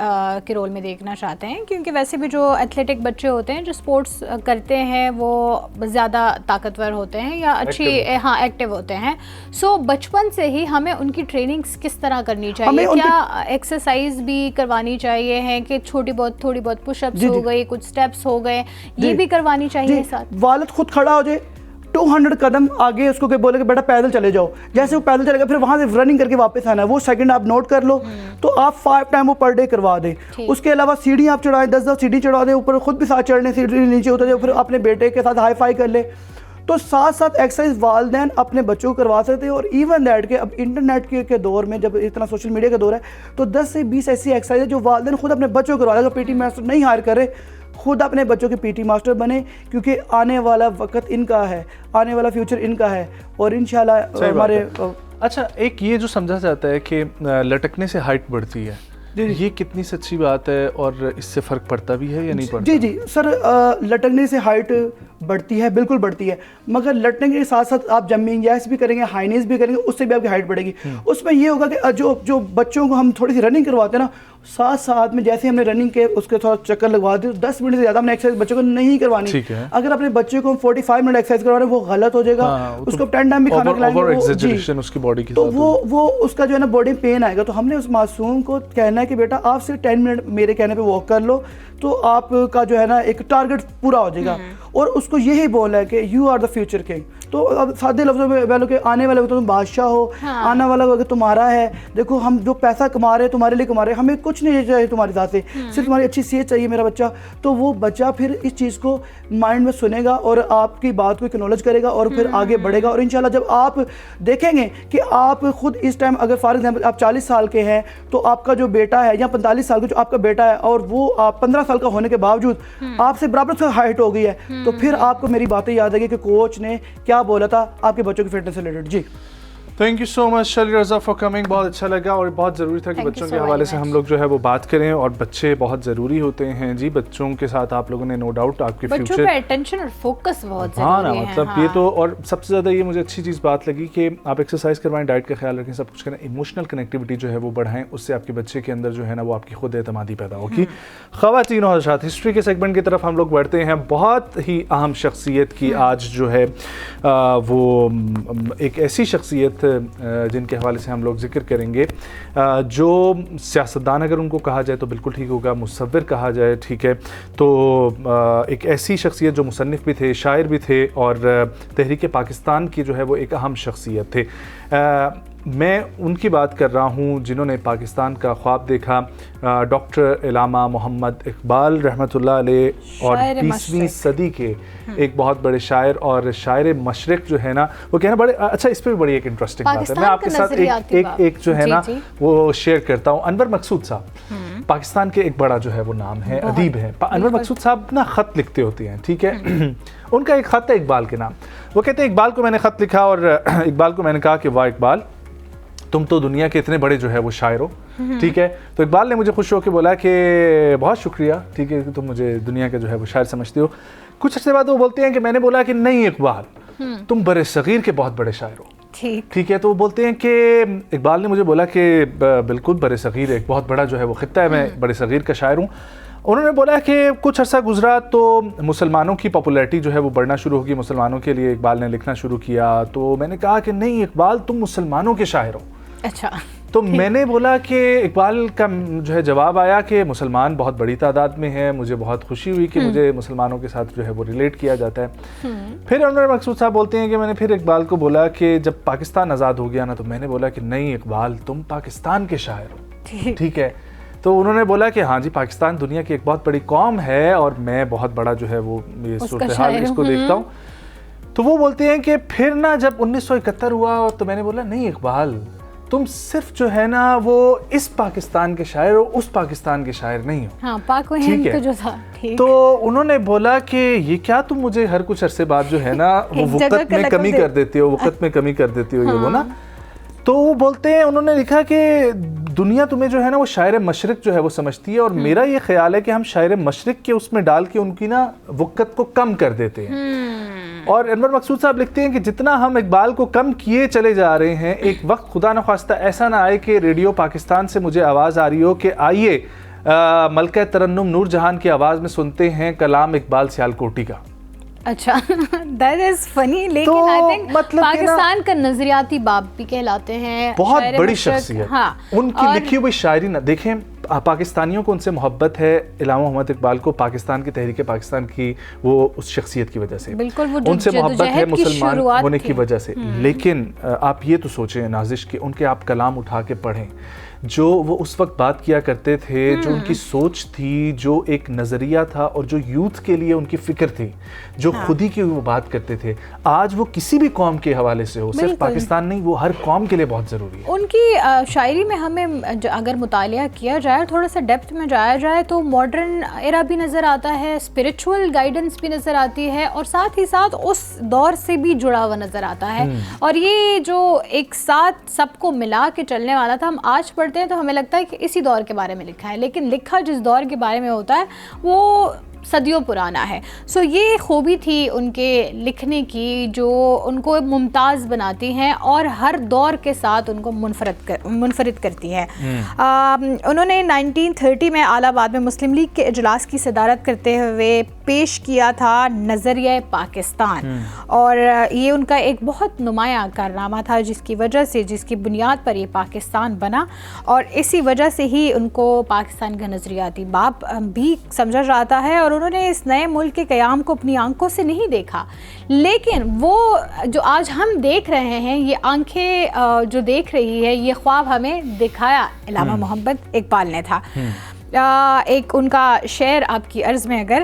کے رول میں دیکھنا چاہتے ہیں, کیونکہ ویسے بھی جو ایتھلیٹک بچے ہوتے ہیں جو اسپورٹس کرتے ہیں وہ زیادہ طاقتور ہوتے ہیں یا اچھی ایکٹیو ہوتے ہیں, سو بچپن سے ہی ہمیں ان کی ٹریننگز کس طرح کرنی چاہیے؟ کیا ایکسرسائز بھی کروانی چاہیے ہے کہ تھوڑی بہت پش اپس ہو گئی, کچھ اسٹیپس ہو گئے, یہ بھی کروانی چاہیے ساتھ؟ والد خود کھڑا ہو جائے 200 قدم آگے اس کو بولے کہ بیٹا پیدل چلے جاؤ, جیسے وہ پیدل چلے گا پھر وہاں سے رننگ کر کے واپس آنا ہے, وہ سیکنڈ آپ نوٹ کر لو, تو آپ 5 ٹائم وہ پر ڈے کروا دیں. اس کے علاوہ سیڑھی آپ چڑھائیں, 10 سیڑھی چڑھا دیں, اوپر خود بھی ساتھ چڑھنے, سیڑھی نیچے اتر جائے, پھر اپنے بیٹے کے ساتھ ہائی فائی کر لے. تو ساتھ ساتھ ایکسرسائز والدین اپنے بچوں کو کروا سکتے ہیں. اور ایون دیٹ کہ اب انٹرنیٹ کے دور میں جب اتنا سوشل میڈیا کا دور ہے تو 10 سے 20 ایسی ایکسرسائز ہے جو والدین خود اپنے بچوں کو کروا دیں. پی ٹی ماسٹر نہیں ہائر کرے, خود اپنے بچوں کے پی ٹی ماسٹر بنے, کیونکہ آنے والا وقت ان کا ہے, آنے والا فیوچر ان کا ہے. اور انشاءاللہ ہمارے اچھا ایک یہ جو سمجھا جاتا ہے کہ لٹکنے سے ہائٹ بڑھتی ہے, یہ کتنی سچی بات ہے اور اس سے فرق پڑتا بھی ہے یا نہیں پڑتا؟ جی سر, لٹکنے سے ہائٹ بڑھتی ہے, بالکل بڑھتی ہے, مگر لٹکنے کے ساتھ ساتھ آپ جمپنگ جیکس بھی کریں گے, ہائی نیز بھی کریں گے, اس سے بھی آپ کی ہائٹ بڑھے گی. اس میں یہ ہوگا کہ جو بچوں کو ہم تھوڑی سی رننگ کرواتے ہیں نا, ساتھ میں جیسے ہم نے رننگ کے اس کے تھوڑا چکر لگوا دیا, 10 منٹ سے زیادہ ہم نے ایکسرسائز بچوں کو نہیں کروانی. اگر اپنے بچے کو ہم 45 منٹ ایکسرسائز کروا رہے ہیں وہ غلط ہو جائے گا, اس کو 10 ٹائم بھی کھانا کھلائیں گے تو وہ اس کا جو ہے نا باڈی پین آئے گا. تو ہم نے اس معصوم کو کہنا ہے کہ بیٹا آپ سے 10 منٹ میرے کہنے پہ واک کر لو, تو آپ کا جو ہے نا ایک ٹارگٹ پورا ہو جائے گا. اور اس کو یہی بولنا ہے کہ you are the future king. تو اب سادے لفظوں میں بولو کہ آنے والے وقت تم بادشاہ ہو, آنے والا وقت تمہارا ہے. دیکھو ہم جو پیسہ کما رہے ہیں تمہارے لیے کما رہے ہیں, ہمیں کچھ نہیں چاہیے تمہاری ذات سے, صرف تمہاری اچھی صحت چاہیے میرا بچہ. تو وہ بچہ پھر اس چیز کو مائنڈ میں سنے گا اور آپ کی بات کو اکنالج کرے گا اور پھر آگے بڑھے گا. اور انشاءاللہ جب آپ دیکھیں گے کہ آپ خود اس ٹائم اگر فار ایگزامپل آپ 40 سال کے ہیں تو آپ کا جو بیٹا ہے یا 45 سال کا جو آپ کا بیٹا ہے اور وہ آپ 15 سال کا ہونے کے باوجود آپ سے برابر سے ہائٹ ہو گئی ہے, تو پھر آپ کو میری باتیں یاد آئے گی کہ کوچ نے کیا بولا تھا آپ کے بچوں کی فٹنس سے ریلیٹڈ. جی thank you so much Shelly Raza for coming, بہت اچھا لگا اور بہت ضروری تھا کہ بچوں کے حوالے سے ہم لوگ جو ہے وہ بات کریں, اور بچے بہت ضروری ہوتے ہیں. جی بچوں کے ساتھ آپ لوگوں نے نو ڈاؤٹ آپ کے فیوچر, بچوں پہ اٹینشن اور فوکس بہت ضروری ہے. مطلب یہ تو, اور سب سے زیادہ یہ مجھے اچھی چیز بات لگی کہ آپ ایکسرسائز کروائیں, ڈائٹ کا خیال رکھیں, سب کچھ کریں, ایموشنل کنیکٹیوٹی جو ہے وہ بڑھائیں, اس سے آپ کے بچے کے اندر جو ہے نا وہ آپ کی خود اعتمادی پیدا ہوگی. خواتین و حضرات, ہسٹری کے سیگمنٹ کی طرف ہم لوگ بڑھتے ہیں. بہت ہی اہم شخصیت کی آج جو ہے وہ ایک ایسی شخصیت جن کے حوالے سے ہم لوگ ذکر کریں گے, جو سیاستدان اگر ان کو کہا جائے تو بالکل ٹھیک ہوگا, مصور کہا جائے ٹھیک ہے, تو ایک ایسی شخصیت جو مصنف بھی تھے, شاعر بھی تھے, اور تحریک پاکستان کی جو ہے وہ ایک اہم شخصیت تھے. میں ان کی بات کر رہا ہوں جنہوں نے پاکستان کا خواب دیکھا, ڈاکٹر علامہ محمد اقبال رحمۃ اللہ علیہ, اور 20ویں صدی کے ایک بہت بڑے شاعر اور شاعر مشرق جو ہے نا وہ کہنا بڑے اچھا. اس پہ بھی بڑی ایک انٹرسٹنگ بات ہے, میں آپ کے ساتھ ایک جو ہے نا وہ شیئر کرتا ہوں. انور مقصود صاحب پاکستان کے ایک بڑا جو ہے وہ نام ہے, ادیب ہے. انور مقصود صاحب نا خط لکھتے ہوتے ہیں, ٹھیک ہے. ان کا ایک خط ہے اقبال کے نام. وہ کہتے ہیں اقبال کو میں نے خط لکھا اور اقبال کو میں نے کہا کہ واہ اقبال, تم تو دنیا کے اتنے بڑے جو ہے وہ شاعر ہو, ٹھیک ہے. تو اقبال نے مجھے خوش ہو کے بولا کہ بہت شکریہ, ٹھیک ہے, کہ تم مجھے دنیا کا جو ہے وہ شاعر سمجھتے ہو. کچھ عرصے بعد وہ بولتے ہیں کہ میں نے بولا کہ نہیں اقبال, تم بر صغیر کے بہت بڑے شاعر ہو, ٹھیک ہے. تو وہ بولتے ہیں کہ اقبال نے مجھے بولا کہ بالکل بر صغیر ایک بہت بڑا جو ہے وہ خطہ ہے, میں بر صغیر کا شاعر ہوں. انہوں نے بولا کہ کچھ عرصہ گزرا تو مسلمانوں کی پاپولیرٹی جو ہے وہ بڑھنا شروع ہوگی, مسلمانوں کے لیے اقبال نے لکھنا شروع کیا. تو میں نے کہا کہ نہیں اقبال, تم مسلمانوں کے شاعر ہو. اچھا. تو میں نے بولا کہ اقبال کا جو ہے جواب آیا کہ مسلمان بہت بڑی تعداد میں ہیں, مجھے بہت خوشی ہوئی کہ مجھے مسلمانوں کے ساتھ جو ہے وہ ریلیٹ کیا جاتا ہے. پھر انور مقصود صاحب بولتے ہیں کہ میں نے پھر اقبال کو بولا کہ جب پاکستان آزاد ہو گیا نا, تو میں نے بولا کہ نہیں اقبال, تم پاکستان کے شاعر ہو, ٹھیک ہے. تو انہوں نے بولا کہ ہاں جی, پاکستان دنیا کی ایک بہت بڑی قوم ہے اور میں بہت بڑا جو ہے وہ یہ صورتحال اس کو دیکھتا ہوں. تو وہ بولتے ہیں کہ پھر نا جب 1971 ہوا تو میں نے بولا نہیں اقبال, تم صرف جو ہے نا وہ اس پاکستان کے شاعر ہو, اس پاکستان کے شاعر نہیں ہو. ہاں, پاک و ہند تو جو تھا. تو انہوں نے بولا کہ یہ کیا تم مجھے ہر کچھ عرصے بعد جو ہے نا وہ وقت میں کمی کر دیتے ہو, وقت میں کمی کر دیتے ہو, یہ وہ نا. تو وہ بولتے ہیں, انہوں نے لکھا کہ دنیا تمہیں جو ہے نا وہ شاعر مشرق جو ہے وہ سمجھتی ہے, اور میرا یہ خیال ہے کہ ہم شاعر مشرق کے اس میں ڈال کے ان کی نا وقت کو کم کر دیتے ہیں. اور انور مقصود صاحب لکھتے ہیں کہ جتنا ہم اقبال کو کم کیے چلے جا رہے ہیں، ایک وقت خدا نخواستہ ایسا نہ آئے کہ ریڈیو پاکستان سے مجھے آواز آ رہی ہو کہ آئیے ملکہ ترنم نور جہان کی آواز میں سنتے ہیں کلام اقبال سیالکوٹی کا. اچھا دیٹ از فنی، لیکن آئی تھنک پاکستان کا نظریاتی باپ بھی کہلاتے ہیں، بہت بڑی شخصیت. ہاں ان کی لکھی ہوئی شاعری نہ دیکھیں، پاکستانیوں کو ان سے محبت ہے علامہ محمد اقبال کو پاکستان کی تحریک پاکستان کی وہ اس شخصیت کی وجہ سے، بالکل وہ ان سے محبت ہے مسلمان ہونے کی وجہ سے. لیکن آپ یہ تو سوچیں نازش کہ ان کے آپ کلام اٹھا کے پڑھیں، جو وہ اس وقت بات کیا کرتے تھے، جو ان کی سوچ تھی، جو ایک نظریہ تھا، اور جو یوتھ کے لیے ان کی فکر تھی، جو خودی کی وہ بات کرتے تھے، آج وہ کسی بھی قوم کے حوالے سے ہو، صرف پاکستان نہیں، وہ ہر قوم کے لیے بہت ضروری ہے. ان کی شاعری میں ہمیں اگر مطالعہ کیا جائے، تھوڑا سا ڈیپتھ میں جایا جائے، تو ماڈرن ایرا بھی نظر آتا ہے، اسپریچول گائیڈنس بھی نظر آتی ہے، اور ساتھ ہی ساتھ اس دور سے بھی جڑا ہوا نظر آتا ہے. اور یہ جو ایک ساتھ سب کو ملا کے چلنے والا تھا، ہم آج پڑھتے ہیں تو ہمیں لگتا ہے کہ اسی دور کے بارے میں لکھا ہے، لیکن لکھا جس دور کے بارے میں ہوتا ہے وہ صدیوں پرانا ہے. سو یہ خوبی تھی ان کے لکھنے کی جو ان کو ممتاز بناتی ہیں اور ہر دور کے ساتھ ان کو منفرد کرتی ہے. انہوں نے 1930 میں اعلیٰ آباد میں مسلم لیگ کے اجلاس کی صدارت کرتے ہوئے پیش کیا تھا نظریہ پاکستان، اور یہ ان کا ایک بہت نمایاں کارنامہ تھا جس کی وجہ سے، جس کی بنیاد پر یہ پاکستان بنا، اور اسی وجہ سے ہی ان کو پاکستان کا نظریاتی باپ بھی سمجھا جاتا ہے. اور انہوں نے اس نئے ملک کے قیام کو اپنی آنکھوں سے نہیں دیکھا، لیکن وہ جو آج ہم دیکھ رہے ہیں، یہ آنکھیں جو دیکھ رہی ہے، یہ خواب ہمیں دکھایا علامہ محمد اقبال نے تھا. ایک ان کا شعر آپ کی عرض میں اگر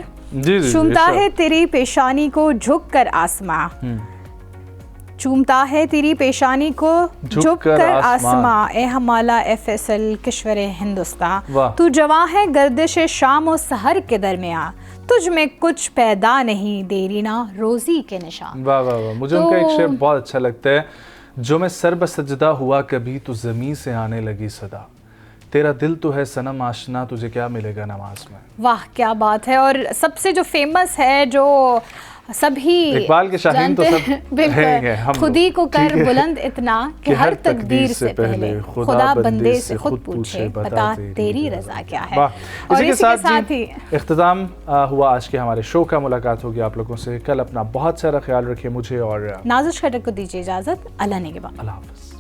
چومتا ہے تیری پیشانی کو جھک کر آسماں، چومتا ہے تیری پیشانی کو جھک کر آسماں، اے ہمالا اے فیصل کشور ہندوستان، تو جواں ہے گردش شام و سحر کے درمیاں، تجھ میں کچھ پیدا نہیں دیرینا روزی کے نشان. واہ واہ واہ، مجھے ان کا ایک شعر بہت اچھا لگتا ہے، جو میں سر بسجدہ ہوا کبھی تو زمین سے آنے لگی صدا، تیرا دل تو ہے صنم آشنا تجھے کیا ملے گا نماز میں. واہ کیا بات ہے. اور سب سے جو فیمس ہے، جو سبھی اقبال کے شاہین تو سب ہیں، خودی کو کر بلند اتنا کہ ہر تقدیر سے پہلے خدا بندے سے خود پوچھے بتا تیری رضا کیا ہے. اور اسی کے ساتھ ہی اختتام ہوا آج کے ہمارے شو کا. ملاقات ہوگی آپ لوگوں سے کل. اپنا بہت سارا خیال رکھیے. مجھے اور نازش خٹک کو دیجیے اجازت. اللہ نگہبان. اللہ حافظ.